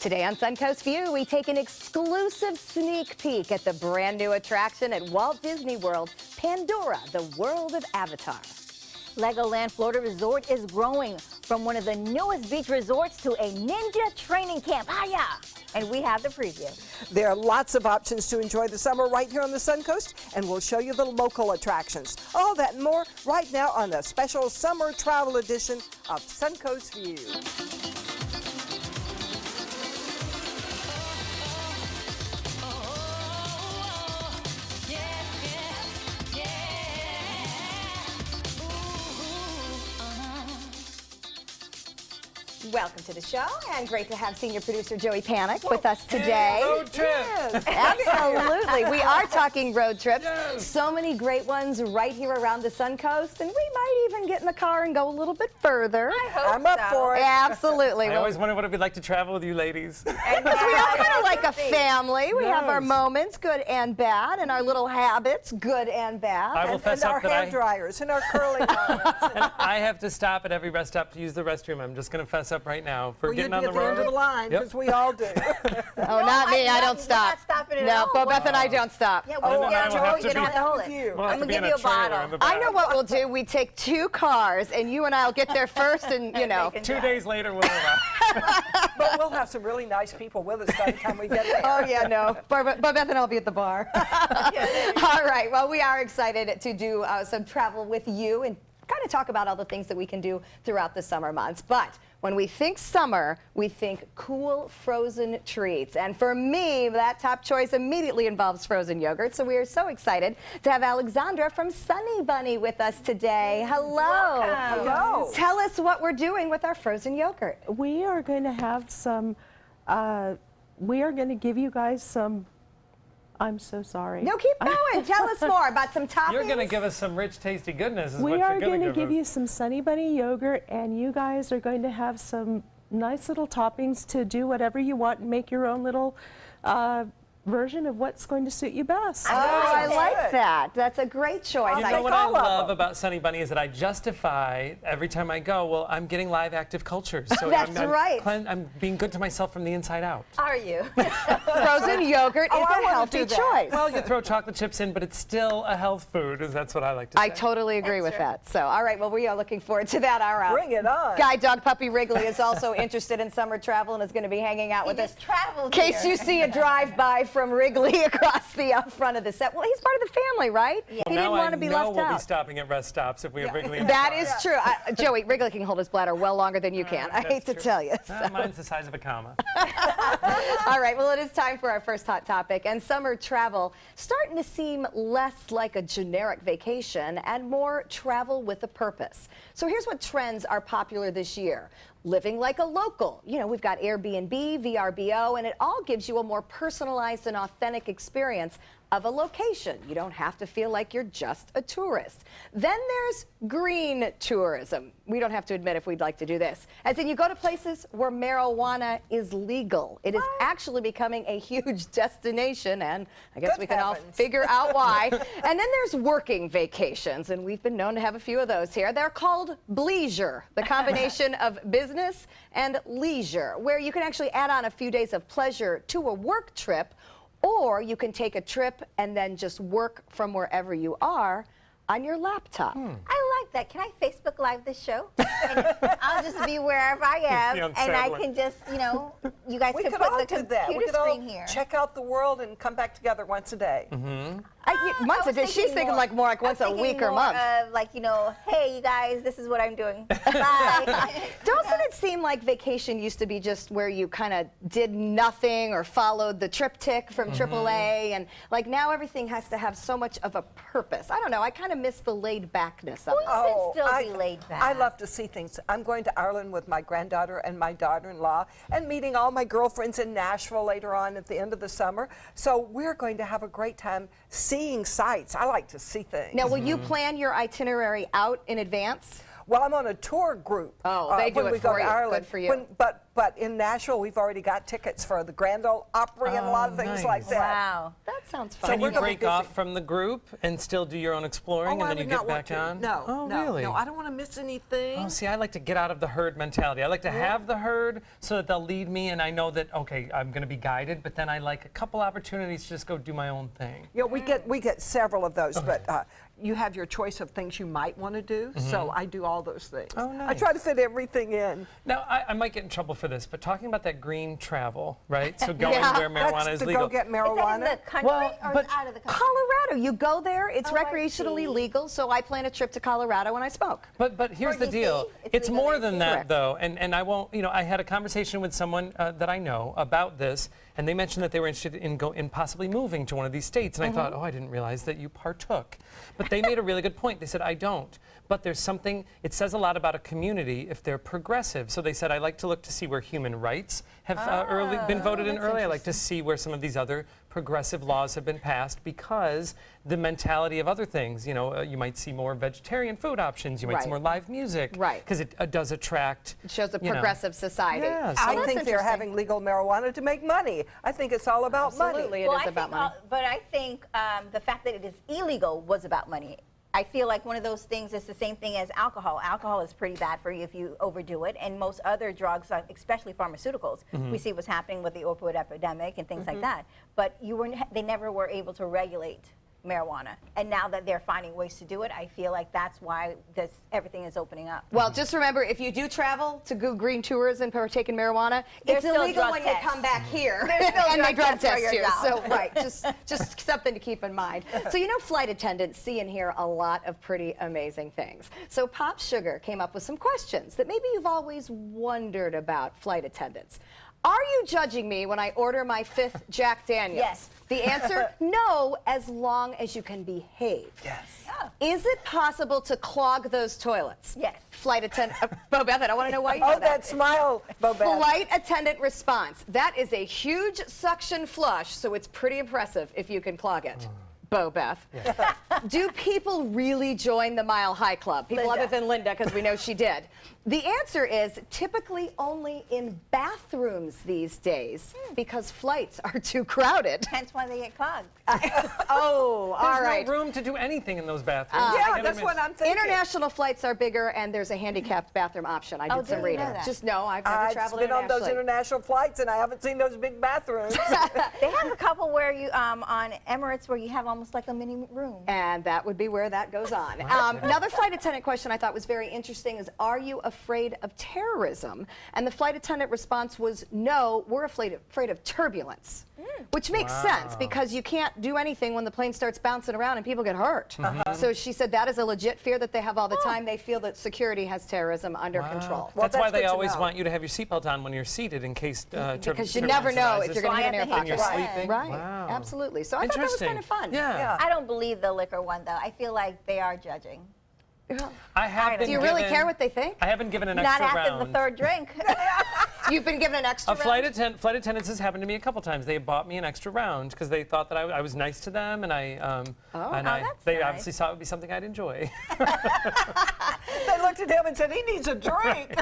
Today on Suncoast View, we take an exclusive sneak peek at the brand new attraction at Walt Disney World, Pandora, the World of Avatar. Legoland Florida Resort is growing from one of the newest beach resorts to a ninja training camp. Hiya! And we have the preview. There are lots of options to enjoy the summer right here on the Suncoast, and we'll show you the local attractions. All that and more right now on the special summer travel edition of Suncoast View. Welcome to the show, and great to have senior producer Joey Panic with us today. Road trip. Yes, absolutely. We are talking road trips. Yes. So many great ones right here around the Suncoast, and we might even get in the car and go a little bit further. I'm up for it. Absolutely. I always wondered what it'd be like to travel with you ladies. Because we are kind of like a family. We have our moments, good and bad, and our little habits, good and bad. I will fess And our up that hair dryers and our curling irons. and I have to stop at every rest stop to use the restroom. I'm just going to fess up right now for Well, getting you'd on be the at the end of road. the line, Yep. because we all do. Oh, not me. I don't We're stop. not stopping at No, all. Bo Beth and I don't stop. Yeah, Oh, we'll then I get will on have road. to You don't be- have to hold with it. you. We'll have I'm to gonna be in give you a trailer in bottle. the back. I know what we'll do. We take two cars, and you and I will get there first, and, you know. 2 days later, we'll arrive. But we'll have some really nice people with us by the time we get there. Oh, yeah, no. Bo Beth and I will be at the bar. All right. Well, we are excited to do some travel with you and kind of talk about all the things that we can do throughout the summer months. But when we think summer, we think cool frozen treats. And for me, that top choice immediately involves frozen yogurt. So we are so excited to have Alexandra from Sunny Bunny with us today. Hello. Hello. Tell us what we're doing with our frozen yogurt. We are going to have some, we are going to give you guys some, I'm so sorry. No, keep going. Tell us more about some toppings. You're going to give us some rich, tasty goodness. Is We what are you're going to give give us. you some Sunny Bunny yogurt, and you guys are going to have some nice little toppings to do whatever you want and make your own little version of what's going to suit you best. Oh, I Good. like that. That's a great choice. You know think what I all of love them. about Sunny Bunny is that I justify every time I go, well, I'm getting live active cultures. So That's right. I'm being good to myself from the inside out. Are you? Frozen yogurt Oh, is I a wanna healthy do that. choice. Well, you throw chocolate chips in, but it's still a health food. That's what I like to say. I totally agree with that. So, all right, well, we are looking forward to that. Our Bring it on. guide dog puppy Wrigley is also interested in summer travel and is going to be hanging out with us. just traveled In case here. you see a drive-by from Wrigley across the front of the set. Well, he's part of the family, right? Yeah. He Now didn't want to be I know left we'll be out. stopping at rest stops if we have Wrigley in the That car. is true. Joey, Wrigley can hold his bladder well longer than you can. I That's hate to true. tell you. Mine's the size of a comma. All right, well, it is time for our first hot topic, and summer travel starting to seem less like a generic vacation and more travel with a purpose. So here's what trends are popular this year. Living like a local. You know, we've got Airbnb, VRBO, and it all gives you a more personalized and authentic experience of a location. You don't have to feel like you're just a tourist. Then there's green tourism. We don't have to admit if we'd like to do this. As in, you go to places where marijuana is legal. It is actually becoming a huge destination, and I guess Good we can all heavens. figure out why. And then there's working vacations, and we've been known to have a few of those here. They're called bleisure, the combination of business and leisure, where you can actually add on a few days of pleasure to a work trip, or you can take a trip and then just work from wherever you are on your laptop. I like that. Can I Facebook Live this show? And I'll just be wherever I am, The and I unsettling. can just, you know, you guys We can could put all the do that. We computer could all screen here. check out the world and come back together once a day. Once a day. She's thinking like more like once a week or month. Like, you know, hey, you guys, this is what I'm doing. Bye. Doesn't it seem like vacation used to be just where you kind of did nothing or followed the triptych from AAA, and like now everything has to have so much of a purpose? I don't know. I kind of miss the laid backness of it. You can still be laid back. I love to see things. I'm going to Ireland with my granddaughter and my daughter-in-law and meeting all my girlfriends in Nashville later on at the end of the summer. So we're going to have a great time seeing sights. I like to see things. Now, will you plan your itinerary out in advance? Well, I'm on a tour group. Oh, they do when it we go for to you. Ireland. Good for you. But in Nashville, we've already got tickets for the Grand Ole Opry and a lot of things nice. like that. Wow. That sounds So fun. Can we're you gonna be break busy. off from the group and still do your own exploring, and I then you would get not want back to. on? No, Oh, no, really? no. I don't want to miss anything. Oh, see, I like to get out of the herd mentality. I like to have the herd so that they'll lead me, and I know that, okay, I'm going to be guided, but then I like a couple opportunities to just go do my own thing. Yeah, we get several of those, but you have your choice of things you might want to do. So I do all those things. Oh, I nice. try to fit everything in. Now, I might get in trouble for this, but talking about that green travel, right? So going Yeah, where marijuana That's is to legal. go get Is that in marijuana. the country Well, or but- out of the country? Colorado, you go there, it's Oh, I recreationally see. legal, so I plan a trip to Colorado when I smoke. But here's the DC, deal. it's It's legal more in than DC. that, Correct. though. And I won't, I had a conversation with someone that I know about this, and they mentioned that they were interested in possibly moving to one of these states. And I thought, oh, I didn't realize that you partook. But they made a really good point. They said, I don't. But there's something, it says a lot about a community if they're progressive. So they said, I like to look to see where human rights have been voted in early. I like to see where some of these other progressive laws have been passed because the mentality of other things, you might see more vegetarian food options, you might see Right. more live music. Right. Because it does attract. It shows a you know. progressive society. Yes. I that's think they're interesting. having legal marijuana to make money. I think it's all about Absolutely, money. it is about money. But I think the fact that it is illegal was about money. I feel like one of those things is the same thing as alcohol. Alcohol is pretty bad for you if you overdo it, and most other drugs, especially pharmaceuticals, we see what's happening with the opioid epidemic and things like that. But they never were able to regulate marijuana, and now that they're finding ways to do it, I feel like that's why everything is opening up. Well, just remember, if you do travel to go green tours and partake in marijuana, There's it's still illegal drug when tests. you come back here There's still and they drug drug tests for test your you. job. So, right, just something to keep in mind. So, flight attendants see and hear a lot of pretty amazing things. So, Pop Sugar came up with some questions that maybe you've always wondered about flight attendants. Are you judging me when I order my 5th Jack Daniels? Yes. The answer, no, as long as you can behave. Yes. Is it possible to clog those toilets? Yes. Flight attendant, Bo Beth, I don't want to know why you Oh, know that smile, Bobette. Flight attendant response. That is a huge suction flush, so it's pretty impressive if you can clog it. Bo Beth. Do people really join the Mile High Club? People Linda. other than Linda, because we know she did. The answer is typically only in bathrooms these days because flights are too crowded. Hence why they get clogged. Oh, all right. There's no room to do anything in those bathrooms. Yeah, that's what I'm thinking. International flights are bigger, and there's a handicapped bathroom option. I did some didn't know reading. that. Just no, I've never I've traveled been on those internationally. international flights, and I haven't seen those big bathrooms. They have a couple where you on Emirates where you have almost like a mini room. And that would be where that goes on. Another flight attendant question I thought was very interesting is, are you afraid of terrorism? And the flight attendant response was, no, we're afraid of turbulence. Which makes sense because you can't do anything when the plane starts bouncing around and people get hurt. So she said that is a legit fear that they have all the time. They feel that security has terrorism under control. Well, That's why that's they good to always know. want you to have your seatbelt on when you're seated in case Because you never know if you're going to hit an air Fly when you're pocket. sleeping. Right, Wow. absolutely. So I thought that was kind of fun. Yeah. I don't believe the liquor one though. I feel like they are judging. I have been Do you really given- care what they think? I haven't given an Not extra after round. the third drink. You've been given an extra A flight round? attendants has happened to me a couple times. They bought me an extra round because they thought that I was nice to them, and that's they nice. obviously saw it would be something I'd enjoy. They looked at him and said, he needs a drink.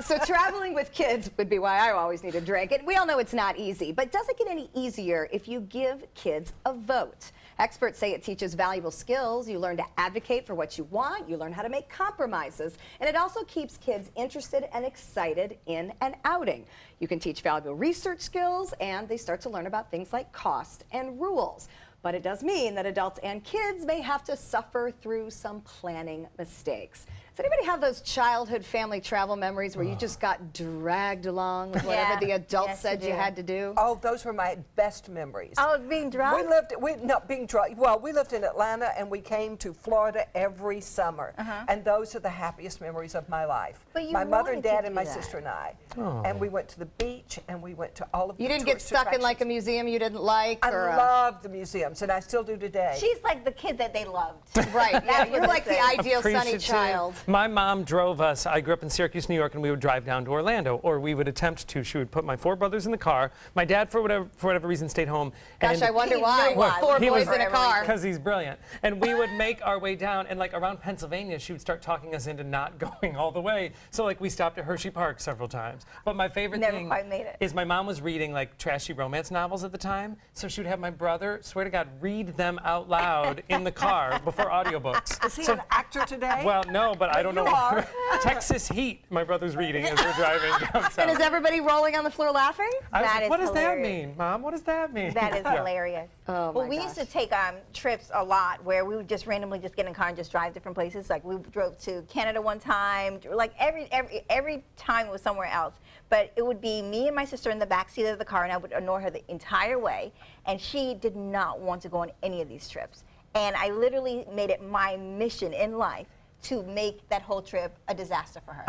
So traveling with kids would be why I always need a drink. And we all know it's not easy, but does it get any easier if you give kids a vote? Experts say it teaches valuable skills. You learn to advocate for what you want. You learn how to make compromises. And it also keeps kids interested and excited in an outing. You can teach valuable research skills, and they start to learn about things like cost and rules. But it does mean that adults and kids may have to suffer through some planning mistakes. Does anybody have those childhood family travel memories where you just got dragged along with whatever Yeah. the adults Yes, said you you do. had to do? Oh, those were my best memories. Oh, being drunk? We lived in Atlanta, and we came to Florida every summer. And those are the happiest memories of my life. But you my mother and wanted to dad do and my that. sister and I. And we went to the beach, and we went to all of the You didn't get tourist stuck in like a attractions. museum you didn't like? I or loved the museums, and I still do today. She's like the kid that they loved. Right, yeah, That's what you're they like the say. ideal sunny Appreciative. child. My mom drove us. I grew up in Syracuse, New York, and we would drive down to Orlando, or we would attempt to. She would put my 4 brothers in the car. My dad, for whatever reason, stayed home. Gosh, I wonder why. Well, 4 he boys was- in a car. Because he's brilliant. And we would make our way down, and like around Pennsylvania, she would start talking us into not going all the way. So like we stopped at Hershey Park several times. But my favorite Never thing quite made it. is my mom was reading like trashy romance novels at the time. So she would have my brother, swear to God, read them out loud in the car before audiobooks. Is he an actor today? Well, no, but I don't know. You are. Texas Heat, my brother's reading as we're driving down south. And is everybody rolling on the floor laughing? I was That like, is what does that hilarious. mean, Mom? What does that mean? That is hilarious. Oh, well, my we gosh. used to take trips a lot where we would just randomly just get in a car and just drive different places. Like we drove to Canada one time. Like every time it was somewhere else. But it would be me and my sister in the back seat of the car, and I would ignore her the entire way. And she did not want to go on any of these trips. And I literally made it my mission in life to make that whole trip a disaster for her.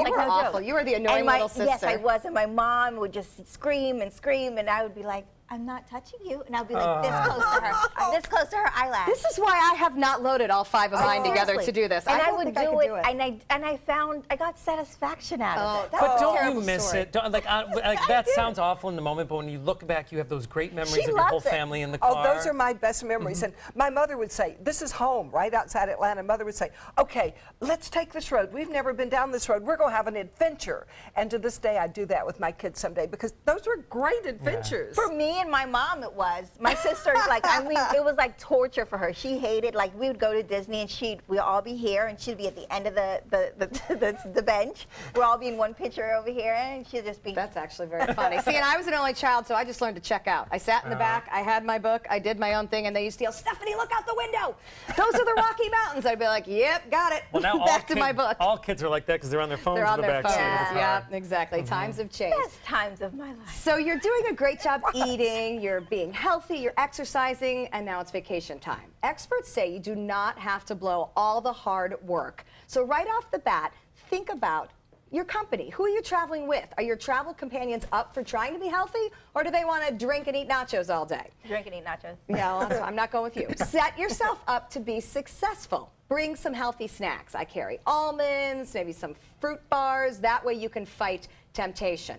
You were no awful. joke. You were the annoying And my- little sister. Yes, I was. And my mom would just scream and scream, and I would be like, I'm not touching you. And I'll be like this close to her. I'm this close to her eyelash. This is why I have not loaded all 5 of mine together Seriously. to do this. And I don't would think I do could it, and I found I got satisfaction out of it. that's But a don't you terrible miss story. it? Don't, like that sounds awful in the moment, but when you look back, you have those great memories She of your whole loves it. family in the Oh, car. those are my best memories. And my mother would say, this is home, right outside Atlanta. Mother would say, okay, let's take this road. We've never been down this road. We're going to have an adventure. And to this day, I do that with my kids someday because those were great adventures. For me and my mom, it was. My sister, like, I mean, it was like torture for her. She hated, like, we would go to Disney and we'd all be here and she'd be at the end of the bench. We'd all be in one picture over here and she'd just be. That's actually very funny. See, and I was an only child, so I just learned to check out. I sat in the back, I had my book, I did my own thing, and they used to yell, Stephanie, look out the window. Those are the Rocky Mountains. I'd be like, yep, got it. Well, now Back to my book. all kids are like that because they're on their phones They're in on the their back phones. seat of the car. Yeah, exactly. Times have changed. Best times of my life. So you're doing a great job eating, you're being healthy, you're exercising, and now it's vacation time. Experts say you do not have to blow all the hard work. So right off the bat, think about your company. Who are you traveling with? Are your travel companions up for trying to be healthy, or do they want to drink and eat nachos all day? Drink and eat nachos. Yeah, well, I'm not going with you. Set yourself up to be successful. Bring some healthy snacks. I carry almonds, maybe some fruit bars. That way you can fight temptation.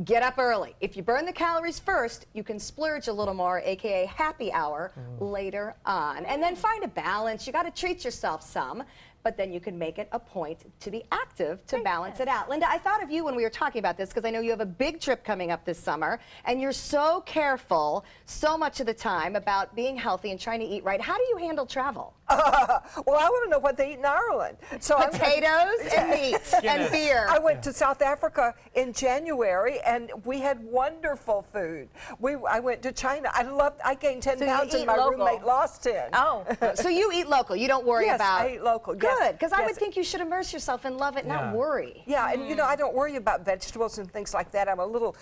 Get up early. If you burn the calories first, you can splurge a little more, aka happy hour, later on. And then find a balance. You got to treat yourself some, but then you can make it a point to be active to balance it out. Linda, I thought of you when we were talking about this because I know you have a big trip coming up this summer, and you're so careful so much of the time about being healthy and trying to eat right. How do you handle travel? Well, I want to know what they eat in Ireland. So Potatoes and meat and beer. I went to South Africa in January, and we had wonderful food. I went to China. I gained 10 So you pounds, and eat my local. roommate lost 10. Oh. So you eat local. You don't worry Yes, about. I eat local. Yes, Good, because I yes. would think you should immerse yourself and love it, Yeah. not worry. Yeah, and you know, I don't worry about vegetables and things like that. I'm a little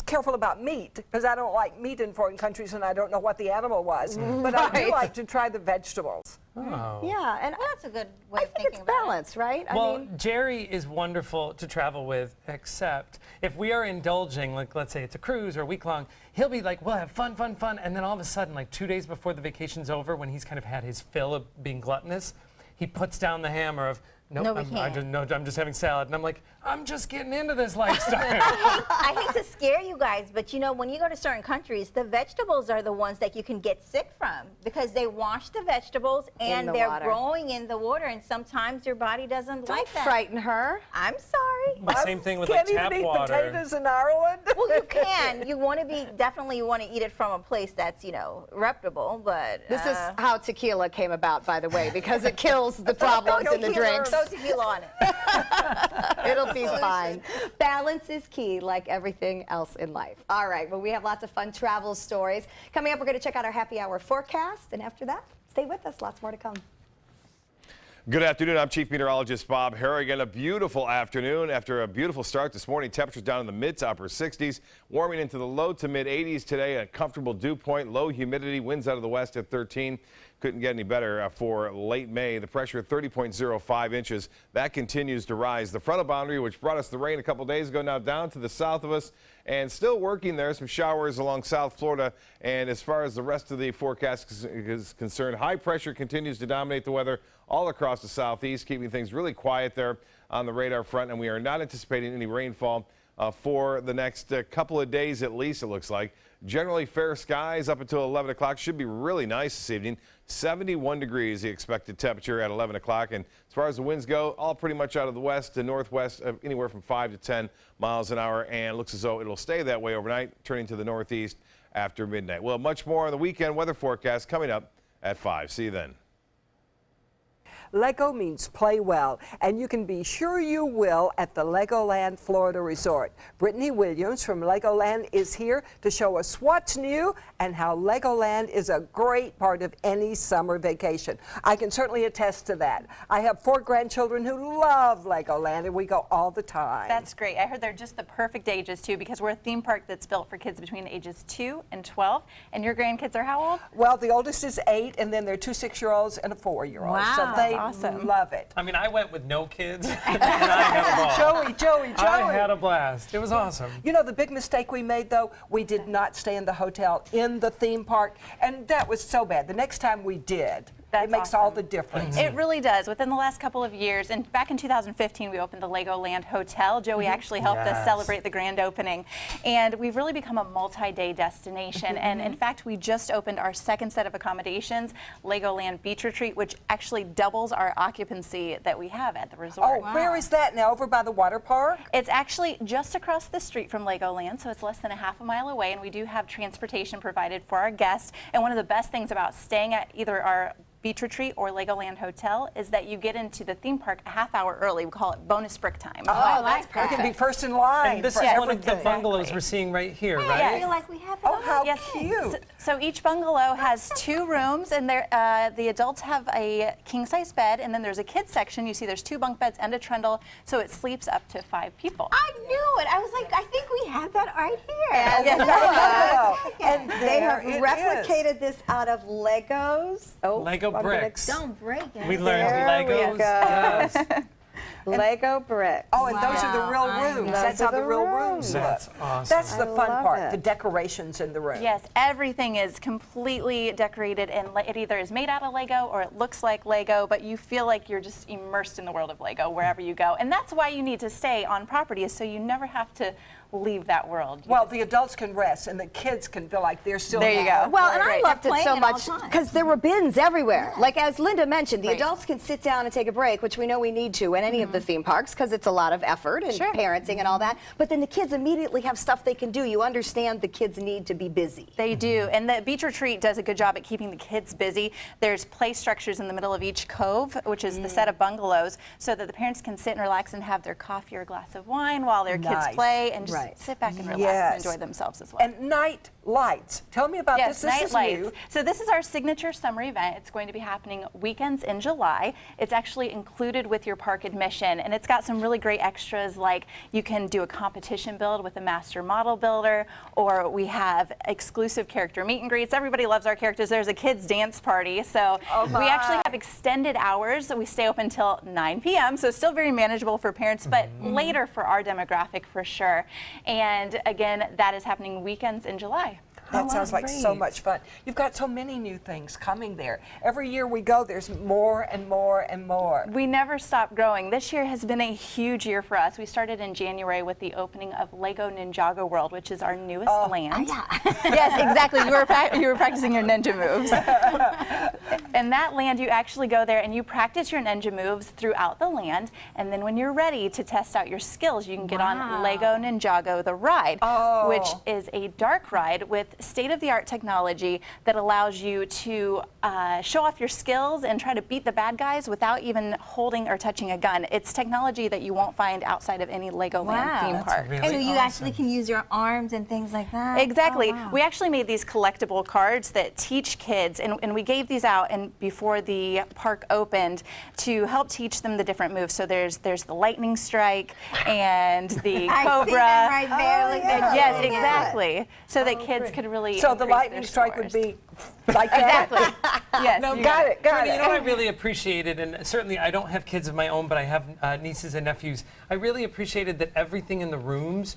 careful about meat because I don't like meat in foreign countries and I don't know what the animal was. But I do Right. like to try the vegetables. Oh. Yeah, and That's a good way I of think thinking it's about it. balanced, right? I Well, mean, Jerry is wonderful to travel with, except if we are indulging, like let's say it's a cruise or a week long, he'll be like, we'll have fun, fun, fun. And then all of a sudden, like 2 days before the vacation's over, when he's kind of had his fill of being gluttonous, he puts down the hammer of, nope, No, we I'm just having salad. And I'm like, I'm just getting into this lifestyle. I hate to scare you guys, but you know, when you go to certain countries, the vegetables are the ones that you can get sick from because they wash the vegetables and the they're water. growing in the water, and sometimes your body doesn't don't like that. frighten her. I'm sorry. The same thing with like Can't tap even eat water. potatoes in Ireland. Well, you can. You want to be definitely. You want to eat it from a place that's reputable. But This is how tequila came about, by the way, because it kills the problems in the drinks. Throw tequila on it. It'll be fine. Balance is key, like everything else in life. All right, well, we have lots of fun travel stories. Coming up, we're going to check out our happy hour forecast, and after that, stay with us. Lots more to come. Good afternoon. I'm Chief Meteorologist Bob Harrigan. A beautiful afternoon after a beautiful start this morning. Temperatures down in the mid to upper 60s, warming into the low to mid 80s today. A comfortable dew point, low humidity, winds out of the west at 13. couldn't get any better for late May. The pressure 30.05 inches. That continues to rise. The frontal boundary, which brought us the rain a couple days ago, now down to the south of us and still working there. Some showers along South Florida. And as far as the rest of the forecast is concerned, high pressure continues to dominate the weather all across the southeast, keeping things really quiet there on the radar front. And we are not anticipating any rainfall for the next couple of days at least, it looks like. Generally fair skies up until 11 o'clock. Should be really nice this evening. 71 degrees the expected temperature at 11 o'clock. And as far as the winds go, all pretty much out of the west to northwest, anywhere from 5 to 10 miles an hour. And looks as though it'll stay that way overnight, turning to the northeast after midnight. We'll have much more on the weekend weather forecast coming up at 5. See you then. Lego means play well, and you can be sure you will at the Legoland Florida Resort. Brittany Williams from Legoland is here to show us what's new and how Legoland is a great part of any summer vacation. I can certainly attest to that. I have 4 grandchildren who love Legoland, and we go all the time. That's great. I heard they're just the perfect ages, too, because we're a theme park that's built for kids between ages 2 and 12. And your grandkids are how old? Well, the oldest is 8, and then there are 2 6-year-olds and a 4-year-old. Wow. So they Awesome. love it. I mean, I went with no kids, and I had a ball. Joey. I had a blast. It was awesome. You know, the big mistake we made, though, we did not stay in the hotel in the theme park, and that was so bad. The next time we did, That's it makes all awesome. the difference. It really does. Within the last couple of years, and back in 2015, we opened the Legoland Hotel. Joey actually helped us Yes. celebrate the grand opening. And we've really become a multi-day destination. And in fact, we just opened our second set of accommodations, Legoland Beach Retreat, which actually doubles our occupancy that we have at the resort. Oh, where is that now? Over by the water park? It's actually just across the street from Legoland, so it's less than a half a mile away, and we do have transportation provided for our guests. And one of the best things about staying at either our Beach Retreat or Legoland Hotel is that you get into the theme park a half hour early. We call it bonus brick time. Oh, that's You can be first in line. And this for is one of the everything. bungalows we're seeing right here, I right? feel like we have it Oh, all. how Yes. cute. So each bungalow has 2 rooms, and the adults have a king-size bed, and then there's a kids section. You see there's 2 bunk beds and a trundle, so it sleeps up to 5 people. I knew it. I was like, I think we have that right here. And They there have it is. replicated this out of Legos. Oh, Lego I'm gonna- bricks. Don't break it. We learned There we Legos. go. Yes. Lego bricks. Oh, and those are the real rooms. Those That's are how the the real rooms. rooms look. That's awesome. That's the I fun love part, it. the decorations in the room. Yes, everything is completely decorated, and it either is made out of Lego or it looks like Lego, but you feel like you're just immersed in the world of Lego wherever you go. And that's why you need to stay on property, is so you never have to leave that world. Well, the adults can rest, and the kids can feel like they're still There you there. go. Well, and I Right. loved it They're so playing it all much the time. because there were bins everywhere. Like as Linda mentioned, the Right. adults can sit down and take a break, which we know we need to in any of the theme parks because it's a lot of effort and Sure. parenting and all that. But then the kids immediately have stuff they can do. You understand the kids need to be busy. They do, and the Beach Retreat does a good job at keeping the kids busy. There's play structures in the middle of each cove, which is the set of bungalows, so that the parents can sit and relax and have their coffee or a glass of wine while their Nice. kids play and just Right. sit back and relax Yes. and enjoy themselves as well. And night lights. Tell me about Yes, this. This night is lights. new. So this is our signature summer event. It's going to be happening weekends in July. It's actually included with your park admission, and it's got some really great extras, like you can do a competition build with a master model builder, or we have exclusive character meet and greets. Everybody loves our characters. There's a kids dance party, so we actually have extended hours. So we stay open until 9 p.m., so it's still very manageable for parents, but later for our demographic for sure. And again, that is happening weekends in July. That sounds like so great. much fun. You've got so many new things coming there. Every year we go, there's more and more and more. We never stop growing. This year has been a huge year for us. We started in January with the opening of Lego Ninjago World, which is our newest land. Yes, exactly. You were practicing your ninja moves. In that land, you actually go there and you practice your ninja moves throughout the land. And then when you're ready to test out your skills, you can get on Lego Ninjago, the ride, which is a dark ride with state-of-the-art technology that allows you to show off your skills and try to beat the bad guys without even holding or touching a gun. It's technology that you won't find outside of any Legoland theme park. really And you awesome. actually can use your arms and things like that. Exactly. Oh, wow. We actually made these collectible cards that teach kids, and we gave these out and before the park opened to help teach them the different moves. So there's the lightning strike and the I cobra. see them right there. Look at Yes, you. exactly. So that kids could really So the increase lightning their strike would scores. be like that? Exactly. Yes. No, you got it. Brittany, you know what I really appreciated, and certainly I don't have kids of my own, but I have nieces and nephews. I really appreciated that everything in the rooms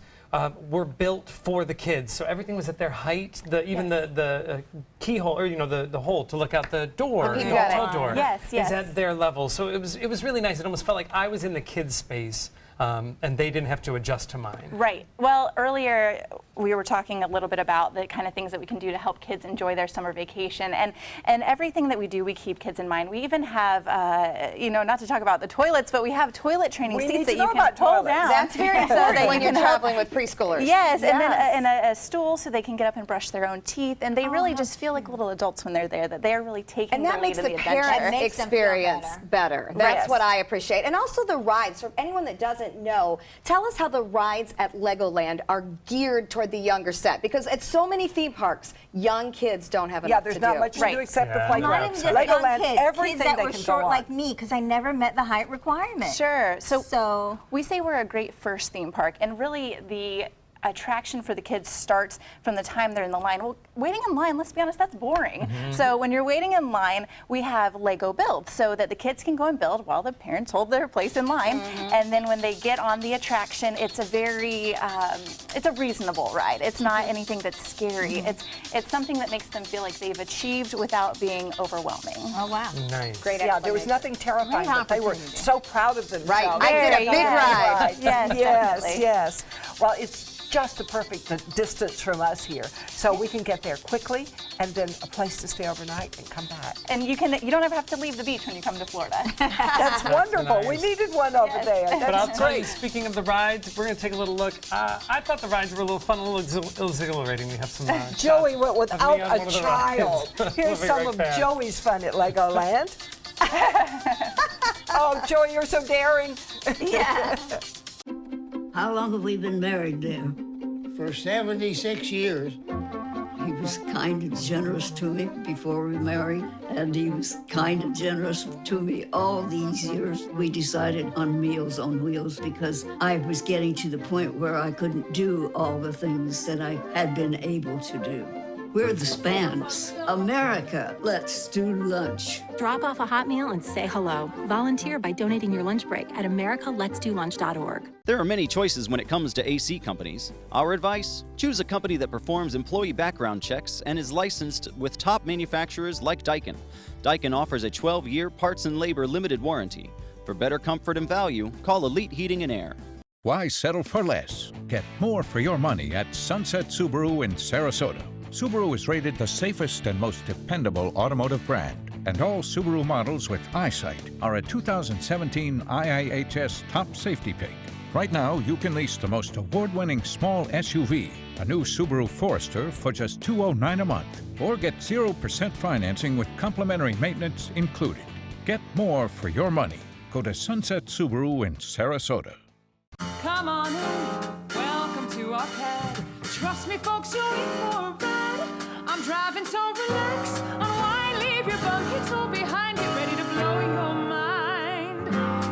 were built for the kids. So everything was at their height, even the keyhole, or the hole to look out the door, the hotel door, Yes, yes. is at their level. So it was really nice. It almost felt like I was in the kids' space. And they didn't have to adjust to mine. Right. Well, earlier we were talking a little bit about the kind of things that we can do to help kids enjoy their summer vacation, and everything that we do, we keep kids in mind. We even have, not to talk about the toilets, but we have toilet training seats that you can pull down. That's very important when you're traveling with preschoolers. Yes, and then a stool so they can get up and brush their own teeth, and they really just feel like little adults when they're there. That they are really taking And the that lead makes of the the adventure. parent makes them feel experience better. That's Yes. what I appreciate. And also the rides. For anyone that doesn't know, tell us how the rides at Legoland are geared toward the younger set. Because at so many theme parks, young kids don't have enough Yeah, there's to not do. much to Right. do except the Yeah. playground. Not even just Legoland, young kids, everything kids that they were can short go on. like me, because I never met the height requirement. Sure. So We say we're a great first theme park, and really the attraction for the kids starts from the time they're in the line. Well, waiting in line, let's be honest, that's boring. So when you're waiting in line, we have Lego build so that the kids can go and build while the parents hold their place in line. And then when they get on the attraction, it's a very, it's a reasonable ride. It's not anything that's scary. It's something that makes them feel like they've achieved without being overwhelming. oh wow. Nice. Great Yeah, there was explanation. nothing terrifying, but they were opportunity. so proud of themselves. Right. I did a Very, big yeah. ride. Yes, Yes, definitely. yes. Well, it's just the perfect distance from us here, so we can get there quickly, and then a place to stay overnight and come back. And you don't ever have to leave the beach when you come to Florida. That's wonderful. We nice. needed one over there. That's But I'll tell you, great. speaking of the rides, we're going to take a little look. I thought the rides were a little fun, a little exhilarating. We have some Joey shots went of me without on a one of the rides. child. Here's Moving some right of past. Joey's fun at Legoland. Oh, Joey, you're so daring. How long have we been married, dear? For 76 years. He was kind and generous to me before we married, and he was kind and generous to me all these years. We decided on Meals on Wheels because I was getting to the point where I couldn't do all the things that I had been able to do. We're the Spans. America, let's do lunch. Drop off a hot meal and say hello. Volunteer by donating your lunch break at americaletsdolunch.org. There are many choices when it comes to AC companies. Our advice? Choose a company that performs employee background checks and is licensed with top manufacturers like Daikin. Daikin offers a 12-year parts and labor limited warranty. For better comfort and value, call Elite Heating and Air. Why settle for less? Get more for your money at Sunset Subaru in Sarasota. Subaru is rated the safest and most dependable automotive brand, and all Subaru models with eyesight are a 2017 IIHS Top Safety Pick. Right now, you can lease the most award-winning small SUV, a new Subaru Forester, for just $209 a month, or get 0% financing with complimentary maintenance included. Get more for your money. Go to Sunset Subaru in Sarasota. Come on in, welcome to our pad. Trust me, folks, you're in for a ride. I'm driving, so relax. Unwind, leave your buckets all behind. Get ready to blow your mind.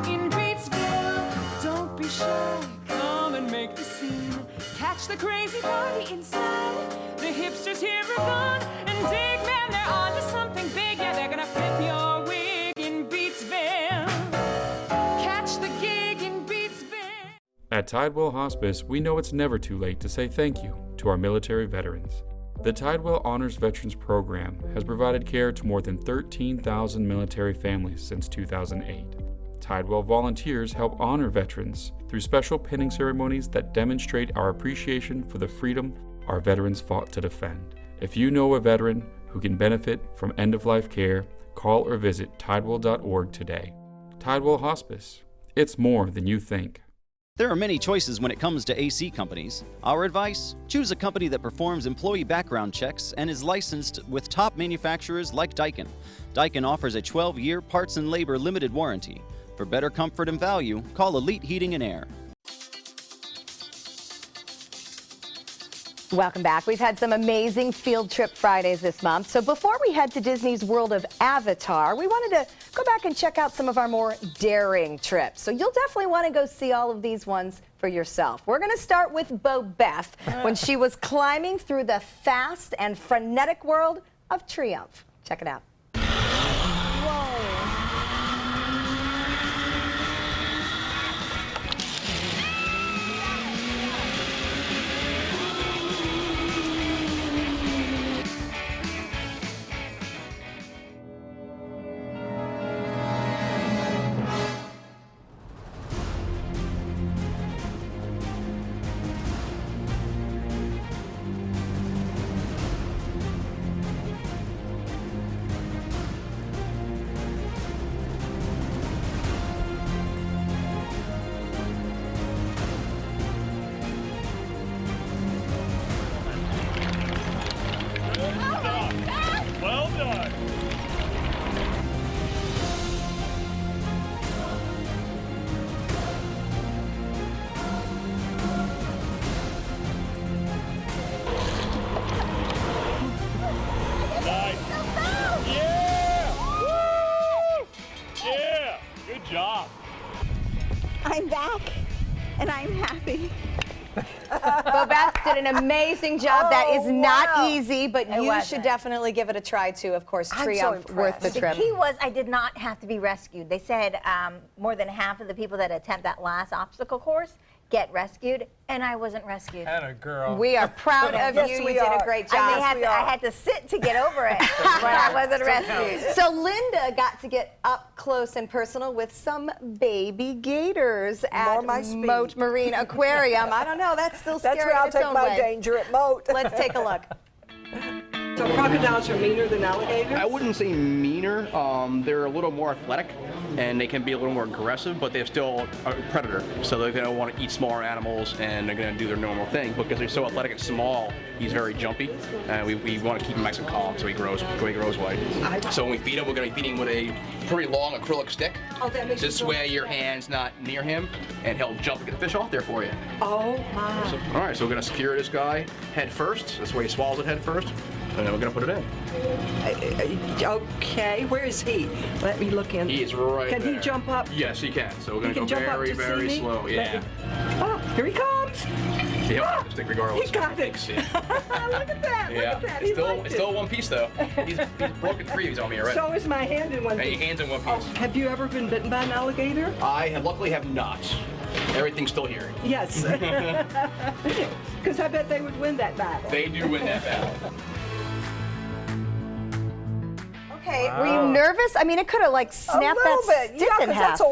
In Batesville, don't be shy. Come and make the scene. Catch the crazy party inside. The hipsters here are gone. And dig, man, they're on to something big. Yeah, they're gonna flip your wig in Batesville. Catch the gig in Batesville. At Tidewell Hospice, we know it's never too late to say thank you to our military veterans. The Tidewell Honors Veterans Program has provided care to more than 13,000 military families since 2008. Tidewell volunteers help honor veterans through special pinning ceremonies that demonstrate our appreciation for the freedom our veterans fought to defend. If you know a veteran who can benefit from end-of-life care, call or visit tidewell.org today. Tidewell Hospice. It's more than you think. There are many choices when it comes to AC companies. Our advice? Choose a company that performs employee background checks and is licensed with top manufacturers like Daikin. Daikin offers a 12-year parts and labor limited warranty. For better comfort and value, call Elite Heating and Air. Welcome back. We've had some amazing field trip Fridays this month. So before we head to Disney's World of Avatar, we wanted to go back and check out some of our more daring trips. So you'll definitely want to go see all of these ones for yourself. We're going to start with Bo Beth when she was climbing through the fast and frenetic world of Triumph. Check it out. Well done. Nice. Yeah! Woo! Yeah! Good job. I'm back, and I'm happy. Bo Beth did an amazing job. That is not easy, but you wasn't. should definitely give it a try too. Of course, I'm so Triumph worth the The trip. key was I did not have to be rescued. They said more than half of the people that attempt that last obstacle course get rescued, and I wasn't rescued. Atta girl. We are proud of Yes, you. You we did are. a great job. And I had to sit to get over it, but I wasn't rescued. So Linda got to get up close and personal with some baby gators at Moat Marine Aquarium. I don't know, that's still scary. That's where I'll in its take own my way. danger at Moat. Let's take a look. So crocodiles are meaner than alligators? I wouldn't say meaner. They're a little more athletic, and they can be a little more aggressive, but they're still a predator. So they're going to want to eat smaller animals, and they're going to do their normal thing. Because they're so athletic and small, he's very jumpy. We want to keep him nice and calm so he grows white. So when we feed him, we're going to be feeding him with a pretty long acrylic stick. Oh, that makes This way your hand's not near him, and he'll jump and get the fish off there for you. Oh, my. So, all right, so we're going to secure this guy head first. That's why he swallows it head first. And then we're going to put it in. Okay, where is he? Let me look in. He is right Can there. he jump up? Yes, he can. So we're going to go jump up very, to very see me? slow. Yeah. Oh, here he comes. Yeah, stick regardless. He got it. Thanks, yeah. Look at that. Yeah. Look at that. It's still one piece, though. He's broken 3 of these on me already. So is my hand in one Hey, piece. hands in one piece. Have you ever been bitten by an alligator? I luckily have not. Everything's still here. Yes. Because I bet they would win that battle. They do win that battle. Okay, were you nervous? I mean, it could have like snapped a little that bit. stick Yeah, in 'cause half. that's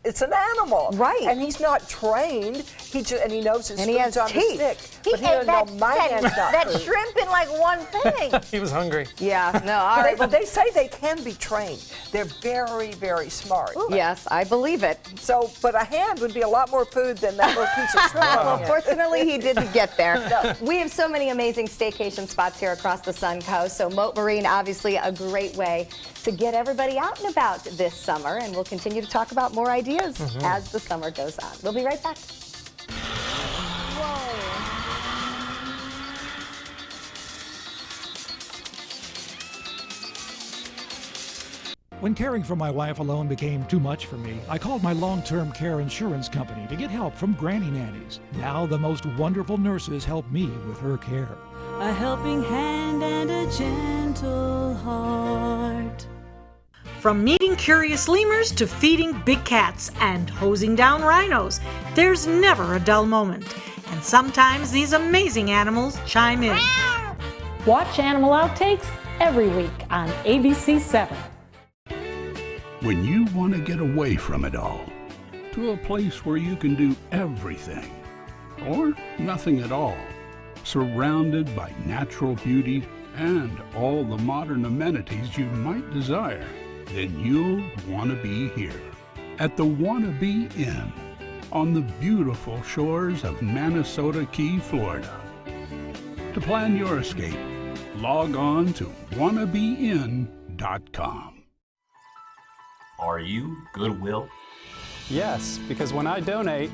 it's an animal. Right. And he's not trained. He knows his And he food's has on teeth. the stick. He But he ate doesn't know my hand's not that food. shrimp in like one thing. He was hungry. Yeah, no, all right. But they say they can be trained. They're very, very smart. Yes, I believe it. So, but a hand would be a lot more food than that little piece of shrimp. Well, fortunately, he didn't get there. We have so many amazing staycation spots here across the Suncoast. So Moat Marine, obviously a great way to get everybody out and about this summer. And we'll continue to talk about more ideas as the summer goes on. We'll be right back. When caring for my wife alone became too much for me, I called my long-term care insurance company to get help from granny nannies. Now the most wonderful nurses help me with her care. A helping hand and a gentle heart. From meeting curious lemurs to feeding big cats and hosing down rhinos, there's never a dull moment. And sometimes these amazing animals chime in. Watch Animal Outtakes every week on ABC 7. When you want to get away from it all, to a place where you can do everything, or nothing at all, surrounded by natural beauty and all the modern amenities you might desire, then you'll want to be here at the Wanna Be Inn on the beautiful shores of Manasota Key, Florida. To plan your escape, log on to wannabein.com. Are you Goodwill? Yes, because when I donate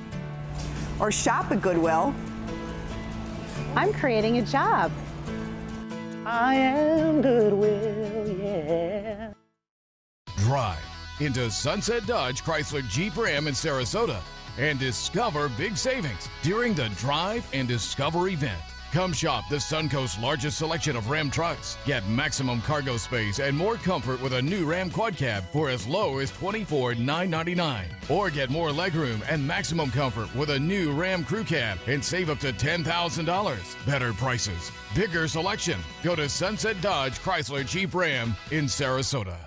or shop at Goodwill, I'm creating a job. I am Goodwill, yeah. Drive into Sunset Dodge Chrysler Jeep Ram in Sarasota and discover big savings during the Drive and Discover event. Come shop the Suncoast's largest selection of Ram trucks. Get maximum cargo space and more comfort with a new Ram Quad Cab for as low as $24,999. Or get more legroom and maximum comfort with a new Ram Crew Cab and save up to $10,000. Better prices, bigger selection. Go to Sunset Dodge Chrysler Jeep Ram in Sarasota.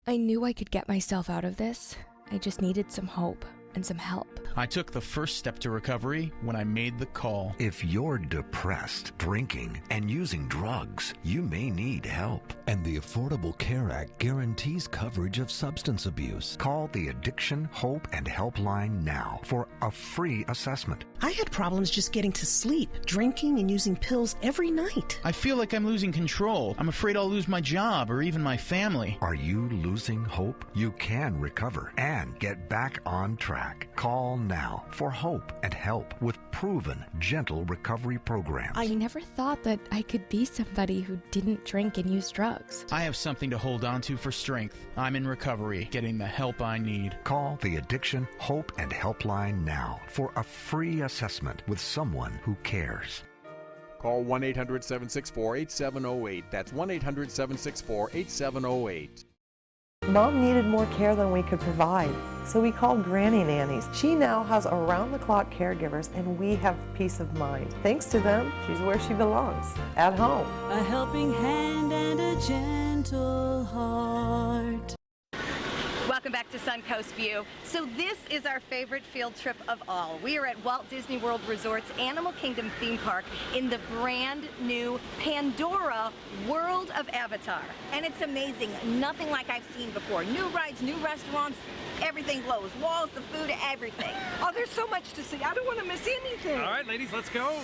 I knew I could get myself out of this. I just needed some hope and some help. I took the first step to recovery when I made the call. If you're depressed, drinking, and using drugs, you may need help. And the Affordable Care Act guarantees coverage of substance abuse. Call the Addiction, Hope, and Helpline now for a free assessment. I had problems just getting to sleep, drinking and using pills every night. I feel like I'm losing control. I'm afraid I'll lose my job or even my family. Are you losing hope? You can recover and get back on track. Call now for hope and help with proven, gentle recovery programs. I never thought that I could be somebody who didn't drink and use drugs. I have something to hold on to for strength. I'm in recovery, getting the help I need. Call the Addiction, Hope, and Helpline now for a free assessment with someone who cares. Call 1-800-764-8708. That's 1-800-764-8708. Mom needed more care than we could provide, so we called Granny Nannies. She now has around-the-clock caregivers, and we have peace of mind. Thanks to them, she's where she belongs, at home. A helping hand and a gentle heart. Welcome back to Suncoast View. So this is our favorite field trip of all. We are at Walt Disney World Resort's Animal Kingdom theme park in the brand new Pandora World of Avatar. And it's amazing. Nothing like I've seen before. New rides, new restaurants, everything glows. Walls, the food, everything. Oh, there's so much to see. I don't want to miss anything. All right, ladies, let's go.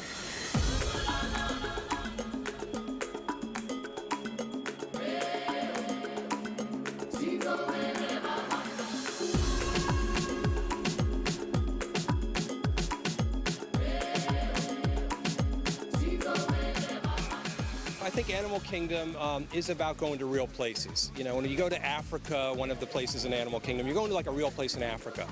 I think Animal Kingdom is about going to real places. You know, when you go to Africa, one of the places in Animal Kingdom, you're going to like a real place in Africa.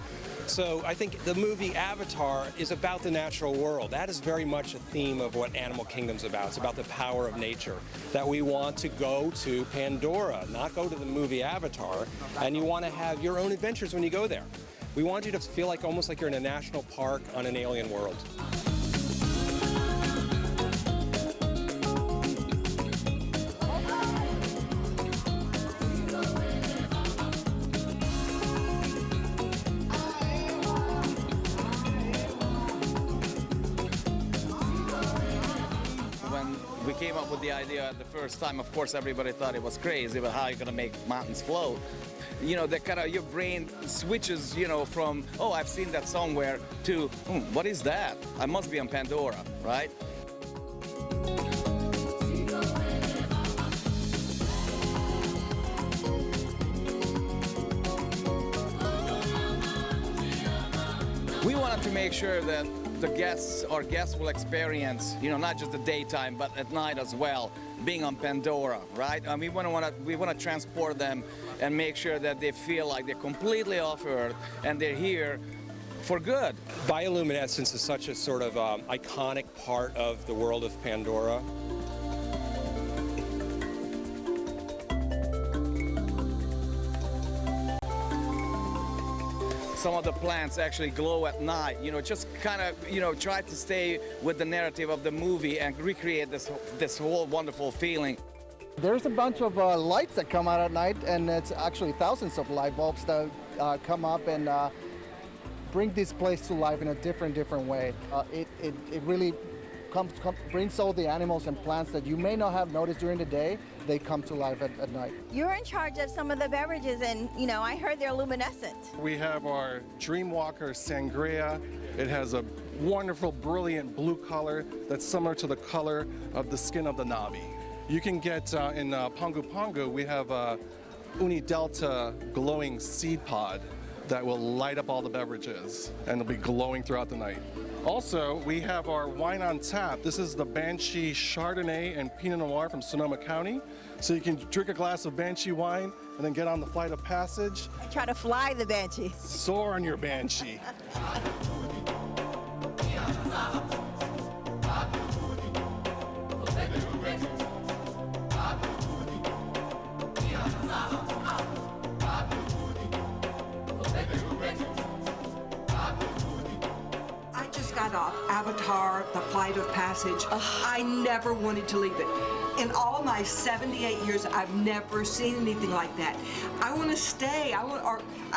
So I think the movie Avatar is about the natural world. That is very much a theme of what Animal Kingdom's about. It's about the power of nature, that we want to go to Pandora, not go to the movie Avatar, and you want to have your own adventures when you go there. We want you to feel like almost like you're in a national park on an alien world. We came up with the idea the first time. Of course, everybody thought it was crazy, but how are you going to make mountains float? You know, that kind of your brain switches, you know, from, oh, I've seen that somewhere, to, what is that? I must be on Pandora, right? We wanted to make sure that our guests will experience, you know, not just the daytime, but at night as well, being on Pandora, right? I mean, we want to transport them and make sure that they feel like they're completely off Earth and they're here for good. Bioluminescence is such a sort of iconic part of the world of Pandora. Some of the plants actually glow at night, you know, just kind of, you know, try to stay with the narrative of the movie and recreate this whole wonderful feeling. There's a bunch of lights that come out at night, and it's actually thousands of light bulbs that come up and bring this place to life in a different way. It really brings all the animals and plants that you may not have noticed during the day. They come to life at night. You're in charge of some of the beverages, and, you know, I heard they're luminescent. We have our Dreamwalker Sangria. It has a wonderful, brilliant blue color that's similar to the color of the skin of the Navi. You can get in Pongu Pongu, we have a Uni Delta glowing seed pod that will light up all the beverages, and it'll be glowing throughout the night. Also, we have our wine on tap. This is the Banshee Chardonnay and Pinot Noir from Sonoma County. So you can drink a glass of Banshee wine and then get on the flight of passage. Try to fly the Banshee. Soar on your Banshee. I just got off Avatar, The Flight of Passage. I never wanted to leave it. In all my 78 years, I've never seen anything like that. I want to stay.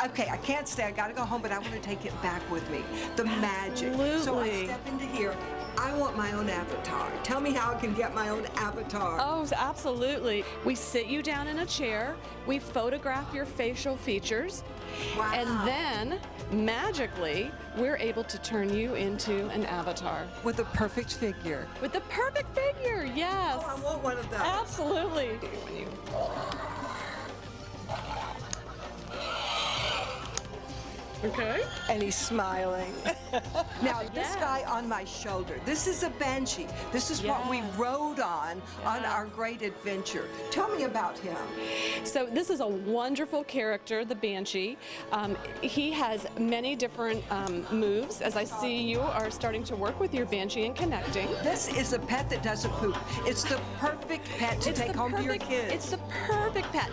Okay, I can't stay. I got to go home, but I want to take it back with me. The magic. So I step into here. I want my own avatar. Tell me how I can get my own avatar. Oh, absolutely. We sit you down in a chair, we photograph your facial features, and then magically we're able to turn you into an avatar. With a perfect figure. With the perfect figure, yes. Oh, I want one of those. Absolutely. Okay. And he's smiling. Now, this guy on my shoulder, this is a Banshee. This is what we rode on our great adventure. Tell me about him. So this is a wonderful character, the Banshee. He has many different moves. As I see, you are starting to work with your Banshee and connecting. This is a pet that doesn't poop. It's the perfect pet to take home to your kids. It's the perfect pet.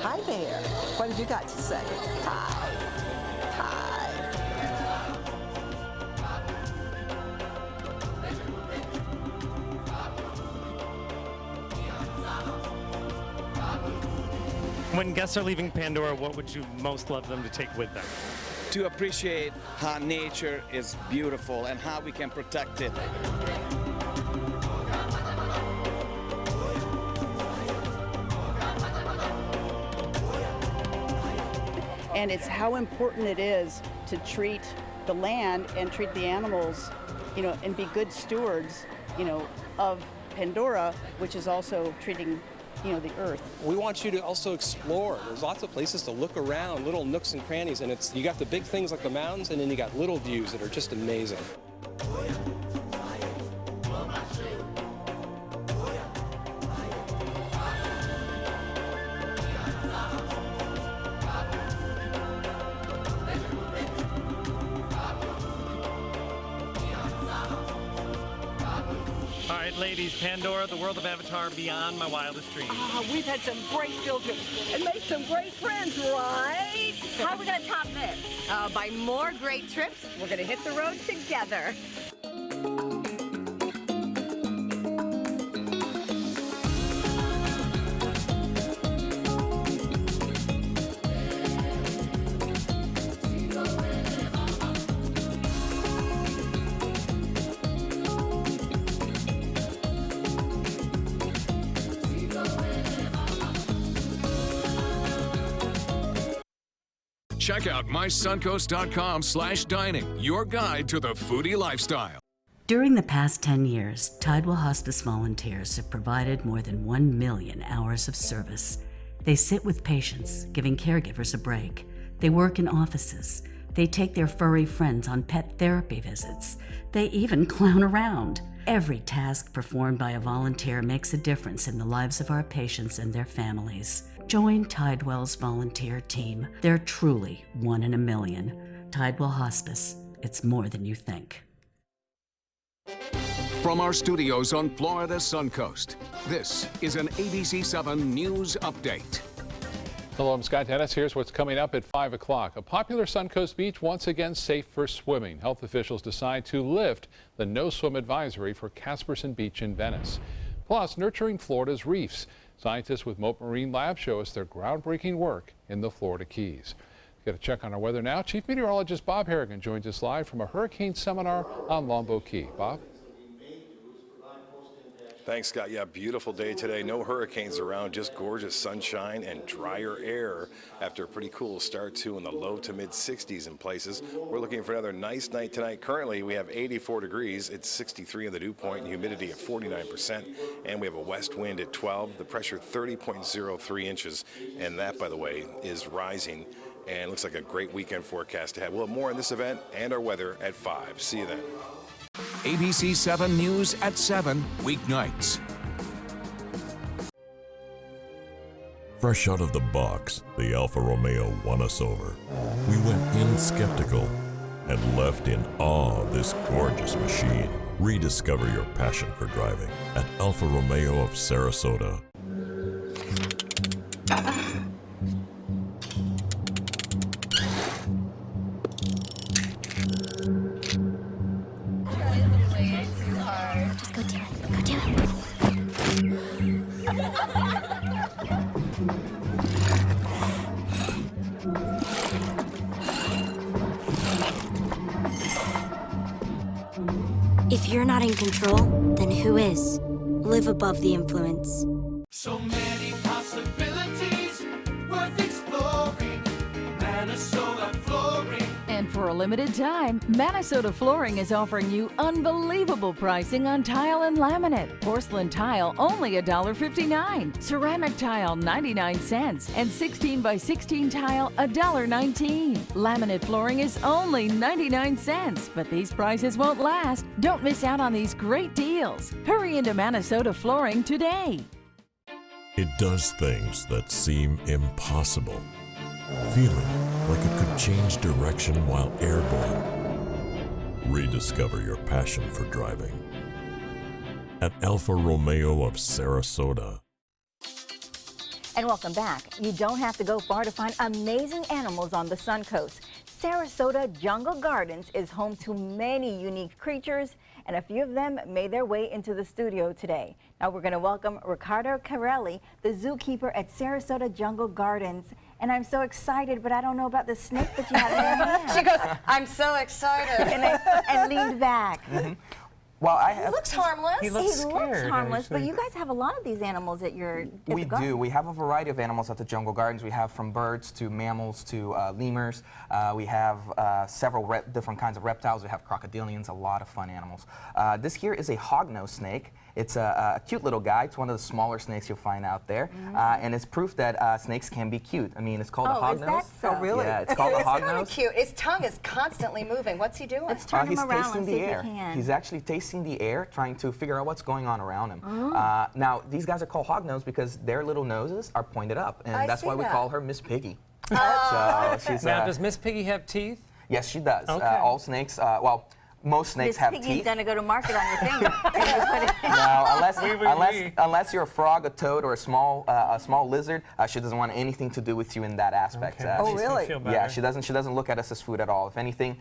Hi there. What have you got to say? Hi. Hi. When guests are leaving Pandora, what would you most love them to take with them? To appreciate how nature is beautiful and how we can protect it. And it's how important it is to treat the land and treat the animals, you know, and be good stewards, you know, of Pandora, which is also treating, you know, the earth. We want you to also explore. There's lots of places to look around, little nooks and crannies, and you got the big things like the mountains, and then you got little views that are just amazing. All right, ladies, Pandora, the world of Avatar, beyond my wildest dreams. We've had some great field trips and made some great friends, right? How are we going to top this? By more great trips. We're going to hit the road together. Check out mysuncoast.com/dining, your guide to the foodie lifestyle. During the past 10 years, Tidewell Hospice volunteers have provided more than 1 million hours of service. They sit with patients, giving caregivers a break. They work in offices. They take their furry friends on pet therapy visits. They even clown around. Every task performed by a volunteer makes a difference in the lives of our patients and their families. Join Tidewell's volunteer team. They're truly 1 in a million. Tidewell Hospice. It's more than you think. From our studios on Florida's Suncoast, this is an ABC7 News Update. Hello, I'm Scott Dennis. Here's what's coming up at 5 o'clock. A popular Suncoast beach once again safe for swimming. Health officials decide to lift the no-swim advisory for Casperson Beach in Venice. Plus, nurturing Florida's reefs. Scientists with Mote Marine Lab show us their groundbreaking work in the Florida Keys. Get a check on our weather now. Chief Meteorologist Bob Harrigan joins us live from a hurricane seminar on Lombo Key. Bob? Thanks, Scott. Yeah, beautiful day today. No hurricanes around, just gorgeous sunshine and drier air after a pretty cool start, too, in the low to mid 60s in places. We're looking for another nice night tonight. Currently, we have 84 degrees. It's 63 in the dew point, and humidity at 49%. And we have a west wind at 12. The pressure 30.03 inches. And that, by the way, is rising and it looks like a great weekend forecast ahead. We'll have more on this event and our weather at 5. See you then. ABC 7 News at 7, weeknights. Fresh out of the box, the Alfa Romeo won us over. We went in skeptical and left in awe of this gorgeous machine. Rediscover your passion for driving at Alfa Romeo of Sarasota. Just go do it. Go do it. If you're not in control, then who is? Live above the influence. So many possibilities worth exploring. Minnesota Flooring. And for a limited time, Minnesota Flooring is offering you unbelievable pricing on tile and laminate. Porcelain tile only $1.59. Ceramic tile 99 cents. And 16 by 16 tile $1.19. Laminate flooring is only 99 cents. But these prices won't last. Don't miss out on these great deals. Hurry into Minnesota Flooring today. It does things that seem impossible. Feeling like it could change direction while airborne. Rediscover your passion for driving at Alfa Romeo of Sarasota. And welcome back. You don't have to go far to find amazing animals on the Suncoast. Sarasota Jungle Gardens is home to many unique creatures, and a few of them made their way into the studio today. Now we're going to welcome Ricardo Carelli, the zookeeper at Sarasota Jungle Gardens. And I'm so excited, but I don't know about the snake that you have in your hand. She goes, I'm so excited. and leaned back. Well, He looks harmless. He looks He looks harmless, but you guys have a lot of these animals at your We do. We have a variety of animals at the Jungle Gardens. We have from birds to mammals to lemurs. We have several different kinds of reptiles. We have crocodilians, a lot of fun animals. This here is a hognose snake. It's a cute little guy. It's one of the smaller snakes you'll find out there. And it's proof that snakes can be cute. I mean, it's called a hognose. Is that so? Oh, really? Yeah, it's called a It's kind of hognose. cute. His tongue is constantly moving. What's he doing? Let's turn him He's around tasting and the see if air. he can. He's actually tasting the air, trying to figure out what's going on around him. Oh. Now, these guys are called hognose because their little noses are pointed up, and that's why we call her Miss Piggy. Oh. So she's, now, does Miss Piggy have teeth? Yes, she does. Okay. All snakes, well, most snakes have Piggy's teeth. gonna go to market on your finger. No, unless you're a frog, a toad, or a small lizard, she doesn't want anything to do with you in that aspect. Okay. Oh, really? Yeah, she doesn't look at us as food at all. If anything,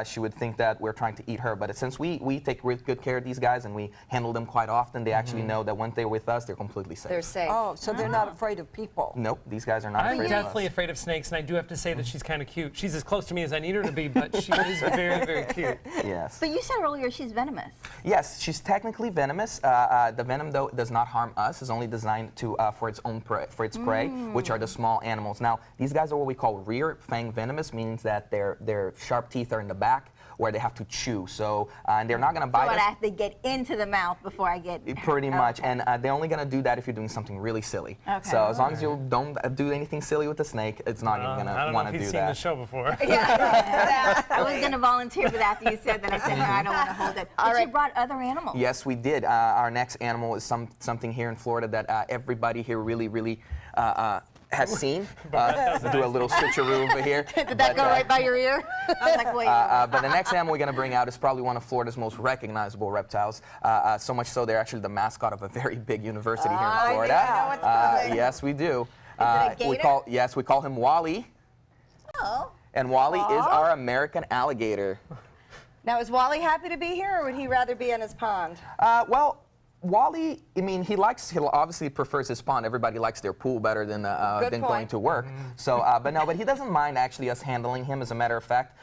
she would think that we're trying to eat her. But since we take good care of these guys and we handle them quite often, they actually know that when they're with us, they're completely safe. They're safe. Oh, so they're not afraid of people. Nope, these guys are not I'm afraid of definitely us. afraid of snakes, and I do have to say that she's kind of cute. She's as close to me as I need her to be, but she is very, very cute. Yes. But you said earlier she's venomous. Yes, she's technically venomous. The venom, though, does not harm us. It's only designed to for its prey, which are the small animals. Now, these guys are what we call rear fang venomous, means that their sharp teeth are in the back where they have to chew. So, and they're not going to bite So us. I have to get into the mouth before I get. Pretty much, and they're only going to do that if you're doing something really silly. Okay. So as long as you don't do anything silly with the snake, it's not even going to want to do I don't know if he's seen that. the show before. I was going to volunteer, but after you said that, I said, no, I don't want to hold it. But you brought other animals. Yes, we did. Our next animal is something here in Florida that everybody here really has seen. Do a little switcheroo over here. Did that go right by your ear? I was like, wait. But the next animal we're going to bring out is probably one of Florida's most recognizable reptiles. So much so they're actually the mascot of a very big university here in Florida. I know what's coming. Yes, we do. Is it a gator? We call him Wally. Oh. And Wally is our American alligator. Now, is Wally happy to be here, or would he rather be in his pond? Well, Wally, I mean, he obviously prefers his pond. Everybody likes their pool better than going to work. So, but he doesn't mind actually us handling him. As a matter of fact,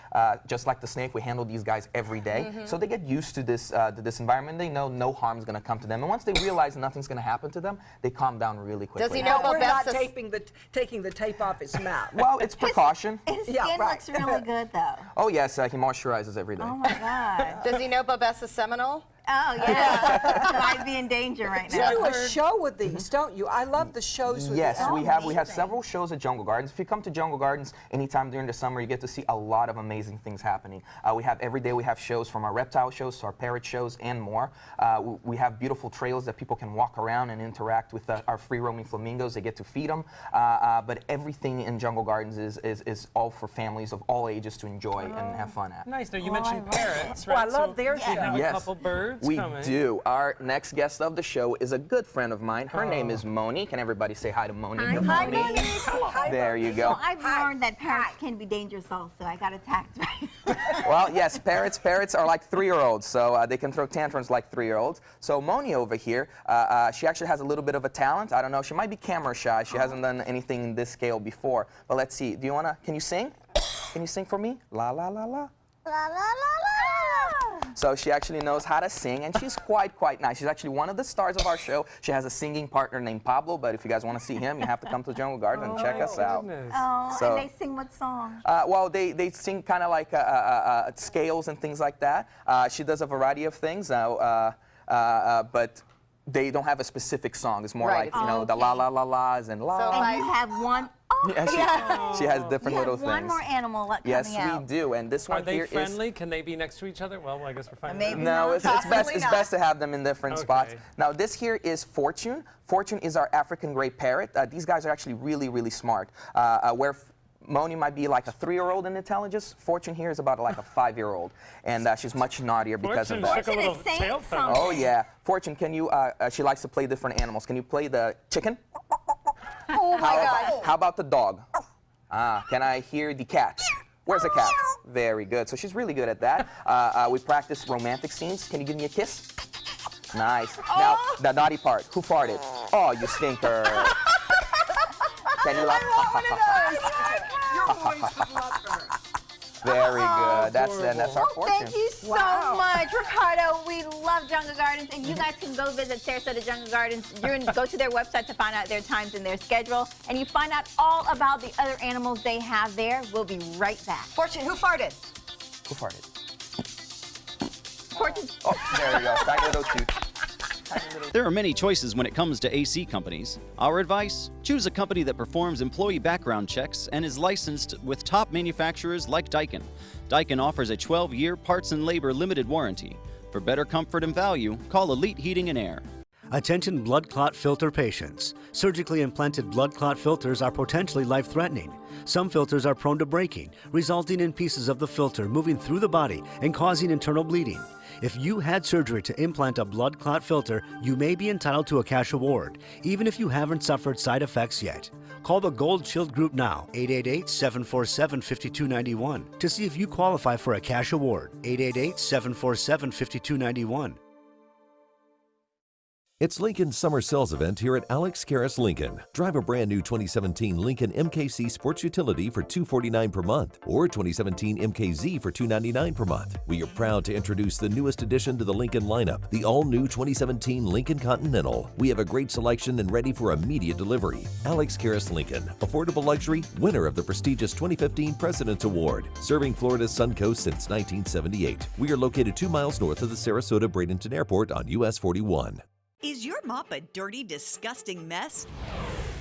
just like the snake, we handle these guys every day. So they get used to this environment. They know no harm is going to come to them. And once they realize nothing's going to happen to them, they calm down really quickly. Does he know We're not Bobessa's taking the tape off his mouth. Well, it's precaution. His skin looks really good, though. Oh, yes, he moisturizes every day. Oh, my God. Does he know Bobessa's Seminole? Oh, yeah. Might be in danger right now. You do a show with these, don't you? I love the shows with Yes, these. we have several shows at Jungle Gardens. If you come to Jungle Gardens anytime during the summer, you get to see a lot of amazing things happening. We have every day we have shows, from our reptile shows to our parrot shows and more. We have beautiful trails that people can walk around and interact with our free roaming flamingos. They get to feed them. But everything in Jungle Gardens is all for families of all ages to enjoy and have fun at. Nice. Now, you mentioned parrots, right? I love their show. We have a couple birds we coming. do. Our next guest of the show is a good friend of mine. Her name is Moni. Can everybody say hi to Moni? Hi, Moni. There you go. So I've learned that parrots can be dangerous also. I got attacked. Well, yes, parrots are like 3-year-olds, so they can throw tantrums like 3-year-olds. So Moni over here, she actually has a little bit of a talent. I don't know, she might be camera shy. She hasn't done anything in this scale before. But let's see. Can you sing? Can you sing for me? La la la la. La la la la. So she actually knows how to sing, and she's quite nice. She's actually one of the stars of our show. She has a singing partner named Pablo, but if you guys want to see him, you have to come to Jungle Garden and check us out. Oh, So, and they sing what song? well, they sing kind of like scales and things like that. She does a variety of things, but they don't have a specific song. It's more like, the la la la la's and la. So and you have one. Yeah, she has different little things. One more animal coming yes, out. we do, and this one here is. Are they friendly? Can they be next to each other? Well, I guess we're finding Maybe No, it's best to have them in different Okay. spots. Now, this here is Fortune. Fortune is our African gray parrot. These guys are actually really smart. Where Moni might be like a 3-year-old in intelligence, Fortune here is about like a 5-year-old, and she's much naughtier because of that. Shook a little tail feather. Oh yeah, Fortune, can you? She likes to play different animals. Can you play the chicken? Oh my God. How about the dog? Can I hear the cat? Where's the cat? Very good. So she's really good at that. We practice romantic scenes. Can you give me a kiss? Nice. Now, the naughty part. Who farted? Oh, you stinker. Can you laugh? Your voice would love her. Very good. That's our Fortune. Thank you so much, Ricardo. We love Jungle Gardens, and you guys can go visit Sarasota Jungle Gardens. Go to their website to find out their times and their schedule, and you find out all about the other animals they have there. We'll be right back. Fortune, who farted? Who farted? Fortune. Oh, there we go. Tiny little toot. There are many choices when it comes to AC companies. Our advice? Choose a company that performs employee background checks and is licensed with top manufacturers like Daikin. Daikin offers a 12-year parts and labor limited warranty. For better comfort and value, call Elite Heating and Air. Attention blood clot filter patients. Surgically implanted blood clot filters are potentially life-threatening. Some filters are prone to breaking, resulting in pieces of the filter moving through the body and causing internal bleeding. If you had surgery to implant a blood clot filter, you may be entitled to a cash award, even if you haven't suffered side effects yet. Call the Gold Shield Group now, 888-747-5291, to see if you qualify for a cash award, 888-747-5291. It's Lincoln's summer sales event here at Alex Karras Lincoln. Drive a brand new 2017 Lincoln MKC Sports Utility for $249 per month or 2017 MKZ for $299 per month. We are proud to introduce the newest addition to the Lincoln lineup, the all-new 2017 Lincoln Continental. We have a great selection and ready for immediate delivery. Alex Karras Lincoln, affordable luxury, winner of the prestigious 2015 President's Award, serving Florida's Suncoast since 1978. We are located 2 miles north of the Sarasota-Bradenton Airport on US 41. Is your mop a dirty, disgusting mess?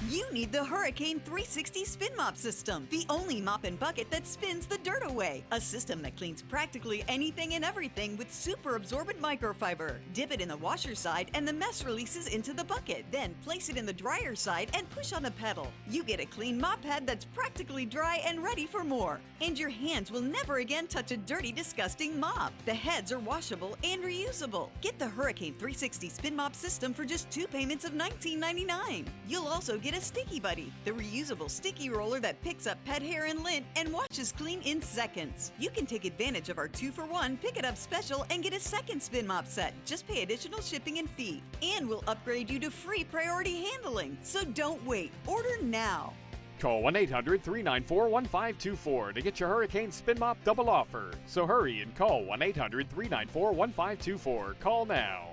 You need the Hurricane 360 Spin Mop System, the only mop and bucket that spins the dirt away. A system that cleans practically anything and everything with super absorbent microfiber. Dip it in the washer side and the mess releases into the bucket. Then place it in the dryer side and push on the pedal. You get a clean mop head that's practically dry and ready for more. And your hands will never again touch a dirty, disgusting mop. The heads are washable and reusable. Get the Hurricane 360 Spin Mop System for just 2 payments of $19.99. You'll also get a Sticky Buddy, the reusable sticky roller that picks up pet hair and lint and washes clean in seconds. You can take advantage of our 2-for-1 Pick It Up special and get a second spin mop set. Just pay additional shipping and fee. And we'll upgrade you to free priority handling. So don't wait. Order now. Call 1-800-394-1524 to get your Hurricane Spin Mop double offer. So hurry and call 1-800-394-1524. Call now.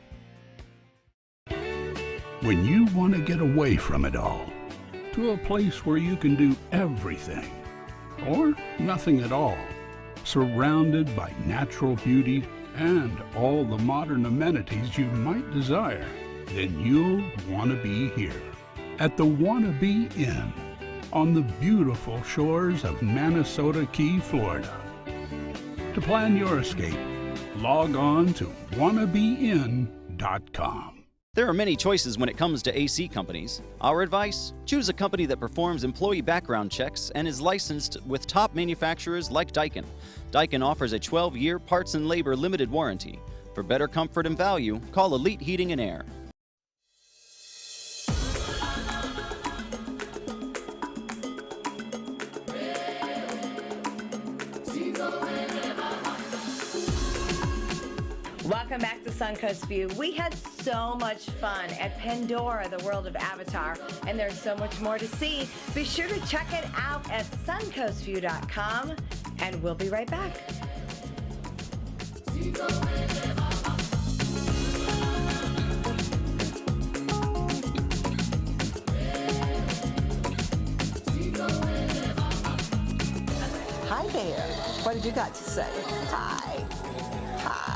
When you want to get away from it all, to a place where you can do everything, or nothing at all, surrounded by natural beauty and all the modern amenities you might desire, then you'll want to be here at the Wanna Be Inn on the beautiful shores of Manasota Key, Florida. To plan your escape, log on to wannabein.com. There are many choices when it comes to AC companies. Our advice? Choose a company that performs employee background checks and is licensed with top manufacturers like Daikin. Daikin offers a 12-year parts and labor limited warranty. For better comfort and value, call Elite Heating and Air. Welcome back to Suncoast View. We had so much fun at Pandora, the world of Avatar, and there's so much more to see. Be sure to check it out at suncoastview.com, and we'll be right back. Hi there. What have you got to say? Hi. Hi.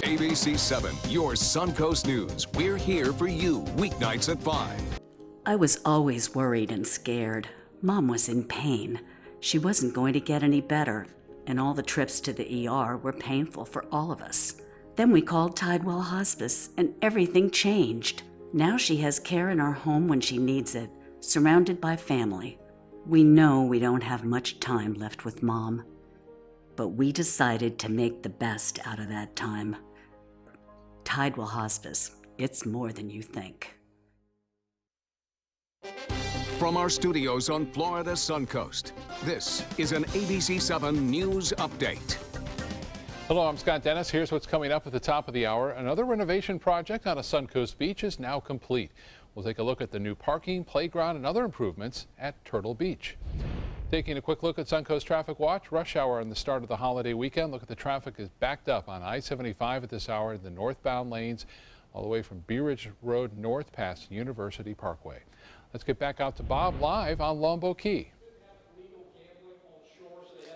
ABC 7, your Suncoast News. We're here for you weeknights at 5. I was always worried and scared. Mom was in pain. She wasn't going to get any better, and all the trips to the ER were painful for all of us. Then we called Tidewell Hospice, and everything changed. Now she has care in our home when she needs it, surrounded by family. We know we don't have much time left with Mom, but we decided to make the best out of that time. Tidewell Hospice, it's more than you think. From our studios on Florida's Suncoast, this is an ABC 7 News Update. Hello, I'm Scott Dennis. Here's what's coming up at the top of the hour. Another renovation project on a Suncoast beach is now complete. We'll take a look at the new parking, playground, and other improvements at Turtle Beach. Taking a quick look at Suncoast Traffic Watch, rush hour on the start of the holiday weekend. Look at the traffic is backed up on I-75 at this hour in the northbound lanes, all the way from Bee Ridge Road north past University Parkway. Let's get back out to Bob live on Lombo Key.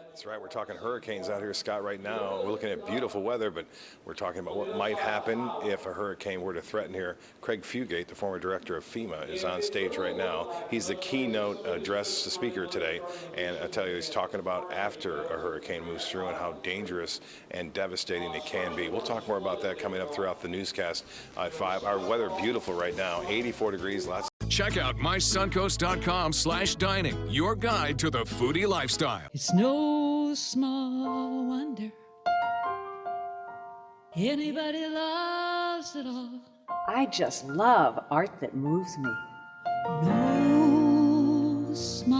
That's right. We're talking hurricanes out here, Scott, right now. We're looking at beautiful weather, but we're talking about what might happen if a hurricane were to threaten here. Craig Fugate, the former director of FEMA, is on stage right now. He's the keynote address speaker today, and I tell you, he's talking about after a hurricane moves through and how dangerous and devastating it can be. We'll talk more about that coming up throughout the newscast at 5. Our weather beautiful right now, 84 degrees, lots. Check out mysuncoast.com/dining, your guide to the foodie lifestyle. It's no small wonder anybody loves it all. I just love art that moves me. No small,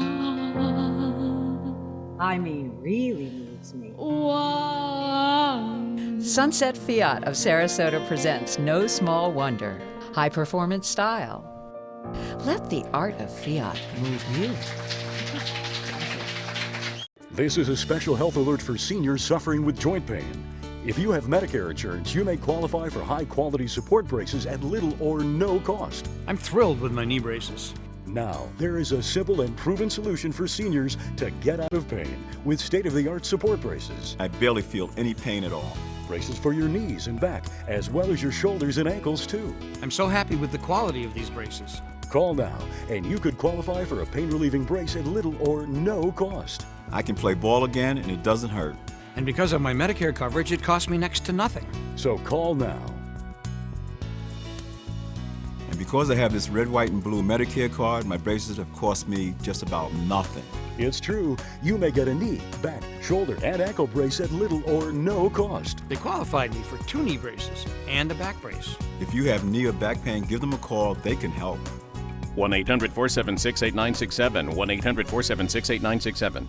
I mean, really moves me. one. Sunset Fiat of Sarasota presents No Small Wonder. High performance style. Let the art of Fiat move you. This is a special health alert for seniors suffering with joint pain. If you have Medicare insurance, you may qualify for high-quality support braces at little or no cost. I'm thrilled with my knee braces. Now, there is a simple and proven solution for seniors to get out of pain with state-of-the-art support braces. I barely feel any pain at all. Braces for your knees and back, as well as your shoulders and ankles, too. I'm so happy with the quality of these braces. Call now, and you could qualify for a pain-relieving brace at little or no cost. I can play ball again, and it doesn't hurt. And because of my Medicare coverage, it costs me next to nothing. So call now. And because I have this red, white, and blue Medicare card, my braces have cost me just about nothing. It's true. You may get a knee, back, shoulder, and ankle brace at little or no cost. They qualified me for 2 knee braces and a back brace. If you have knee or back pain, give them a call. They can help. 1-800-476-8967. 1-800-476-8967.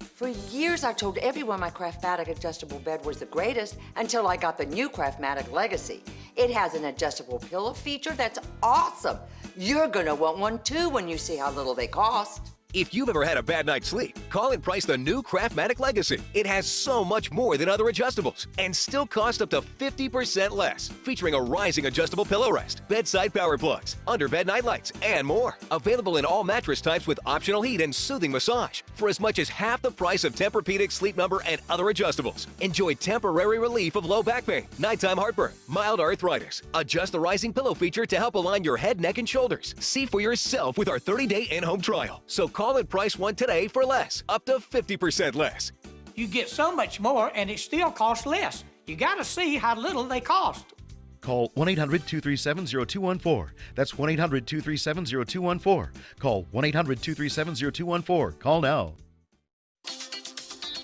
For years, I told everyone my Craftmatic adjustable bed was the greatest until I got the new Craftmatic Legacy. It has an adjustable pillow feature that's awesome. You're gonna want one too when you see how little they cost. If you've ever had a bad night's sleep, call and price the new Craftmatic Legacy. It has so much more than other adjustables and still costs up to 50% less, featuring a rising adjustable pillow rest, bedside power plugs, underbed night lights, and more. Available in all mattress types with optional heat and soothing massage for as much as half the price of Tempur-Pedic, Sleep Number, and other adjustables. Enjoy temporary relief of low back pain, nighttime heartburn, mild arthritis. Adjust the rising pillow feature to help align your head, neck, and shoulders. See for yourself with our 30-day in-home trial. So call and price one today for less, up to 50% less. You get so much more and it still costs less. You gotta see how little they cost. Call 1-800-237-0214. That's 1-800-237-0214. Call 1-800-237-0214. Call now.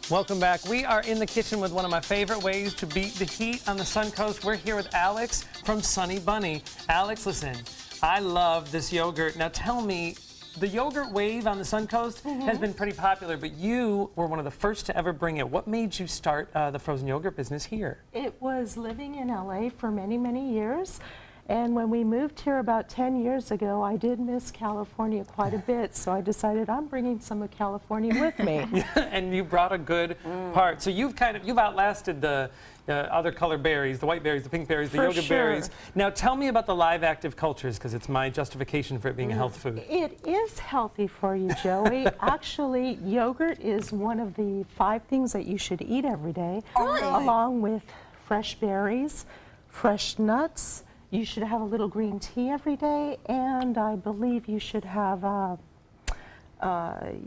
Welcome back. We are in the kitchen with one of my favorite ways to beat the heat on the Suncoast. We're here with Alex from Sunny Bunny. Alex, listen, I love this yogurt. Now tell me, the yogurt wave on the Suncoast has been pretty popular, but you were one of the first to ever bring it. What made you start the frozen yogurt business here? It was living in LA for many, many years. And when we moved here about 10 years ago, I did miss California quite a bit, so I decided I'm bringing some of California with me. And you brought a good part. So you've outlasted the other color berries, the white berries, the pink berries, the yogurt berries. Now tell me about the live active cultures, because it's my justification for it being a health food. It is healthy for you, Joey. Actually, yogurt is one of the 5 things that you should eat every day, along with fresh berries, fresh nuts. You should have a little green tea every day, and I believe you should have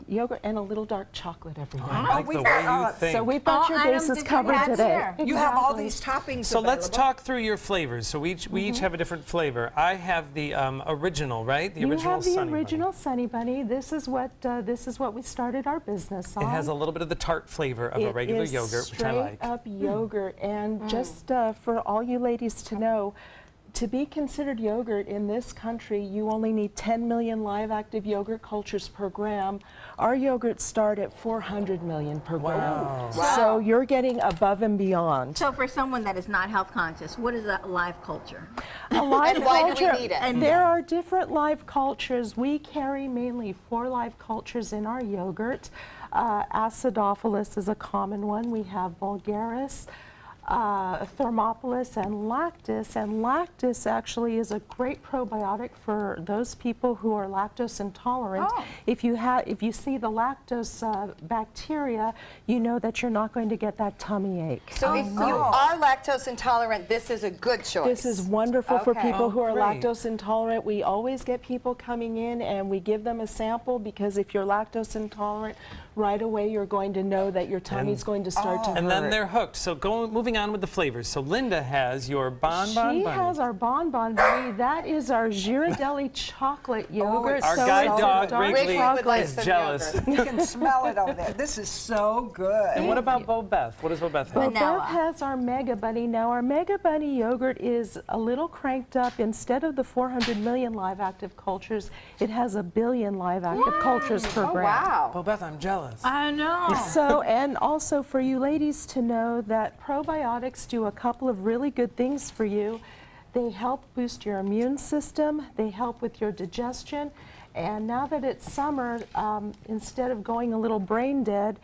yogurt and a little dark chocolate every day. I like the way you think. So we've got your bases covered today. You have all these toppings So let's available. talk through your flavors. So we each have a different flavor. I have the original, right? The original You have the Sunny original Sunny Bunny. This is what we started our business on. It has a little bit of the tart flavor of a regular yogurt, which I like. Straight up yogurt, and just for all you ladies to know, to be considered yogurt in this country, you only need 10 million live active yogurt cultures per gram. Our yogurts start at 400 million per gram. Wow. So you're getting above and beyond. So for someone that is not health conscious, what is a live culture? A live And why culture, do we need it? and there are different live cultures. We carry mainly 4 live cultures in our yogurt. Acidophilus is a common one. We have Bulgaris, Thermopolis, and Lactus. And Lactus actually is a great probiotic for those people who are lactose intolerant. If you see the lactose bacteria, you know that you're not going to get that tummy ache. So if you are lactose intolerant, this is a good choice. This is wonderful for people who are great. lactose intolerant. We always get people coming in and we give them a sample, because if you're lactose intolerant, right away you're going to know that your tummy's going to start to hurt. And then they're hooked. So moving on with the flavors. So Linda has your Bon Bon She Bunny. has our Bon Bon Bunny. That is our Ghirardelli chocolate yogurt. Our guide dog, Wrigley, is jealous. You can smell it over there. This is so good. And what about Bo Beth? What does Bo Beth have? Bo Beth has our Mega Bunny. Now our Mega Bunny yogurt is a little cranked up. Instead of the 400 million live active cultures, it has 1 billion live active cultures per gram. Wow. Bo Beth, I'm jealous. I know. So, and also for you ladies to know that probiotics do a couple of really good things for you. They help boost your immune system, they help with your digestion, and now that it's summer, instead of going a little brain dead,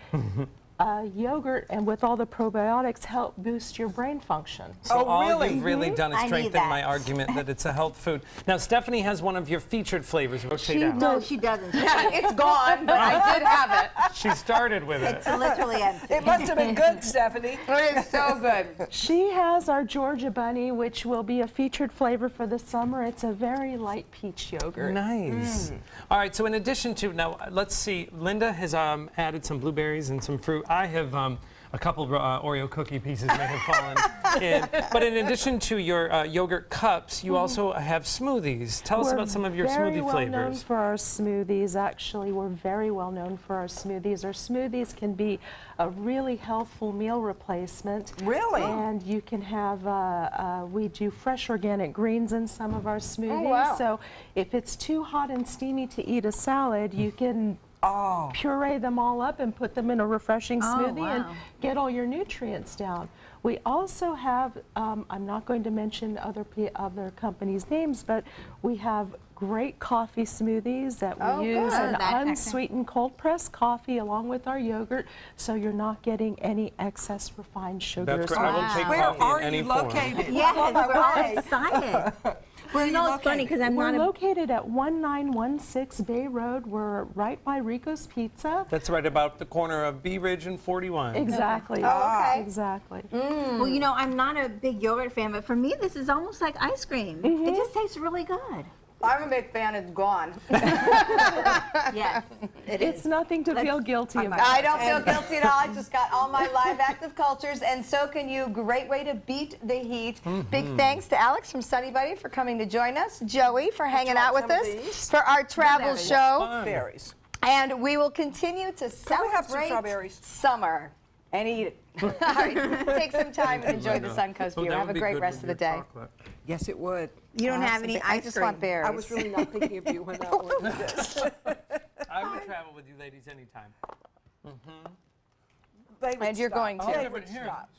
yogurt and with all the probiotics help boost your brain function. So all you've really done is strengthen my argument that it's a health food. Now Stephanie has one of your featured flavors. Rotate out. No, she doesn't. It's gone, but I did have it. She started with it. It's literally empty. It must have been good, Stephanie. It is so good. She has our Georgia Bunny, which will be a featured flavor for the summer. It's a very light peach yogurt. Nice. All right, so in addition to, now let's see, Linda has added some blueberries and some fruit. I have a couple Oreo cookie pieces may have fallen in. But in addition to your yogurt cups, you also have smoothies. Tell us about some of your smoothie We're very well known flavors. for our smoothies. Actually, we're very well known for our smoothies. Our smoothies can be a really healthful meal replacement. Really? And you can have, we do fresh organic greens in some of our smoothies. wow. So if it's too hot and steamy to eat a salad, you can puree them all up and put them in a refreshing smoothie and get all your nutrients down. We also have, I'm not going to mention other companies' names, but we have great coffee smoothies that we use an unsweetened cold pressed coffee along with our yogurt, so you're not getting any excess refined sugars. That's great. I will take Where coffee are in any you form. located? Yes, we're all Right. excited. Where are you It's funny because I'm We're not a located at 1916 Bay Road. We're right by Rico's Pizza. That's right about the corner of Bee Ridge and 41. Exactly. okay. Exactly. Well, you know, I'm not a big yogurt fan, but for me, this is almost like ice cream. It just tastes really good. I'm a big fan. It's gone. Yeah, It's nothing to feel guilty about. I don't feel guilty at all. I just got all my live active cultures, and so can you. Great way to beat the heat. Big thanks to Alex from Sunny Buddy for coming to join us. Joey for hanging out with us for our travel show. Berries. And we will continue to Can we have some celebrate strawberries? summer and eat it. All right, take some time and enjoy the Suncoast View. Have a great rest of the day. Yes, it would. you don't have any I ice just cream. want berries. I was really not thinking of you when I ordered this. I would travel with you ladies anytime. And you're going to. They would stop.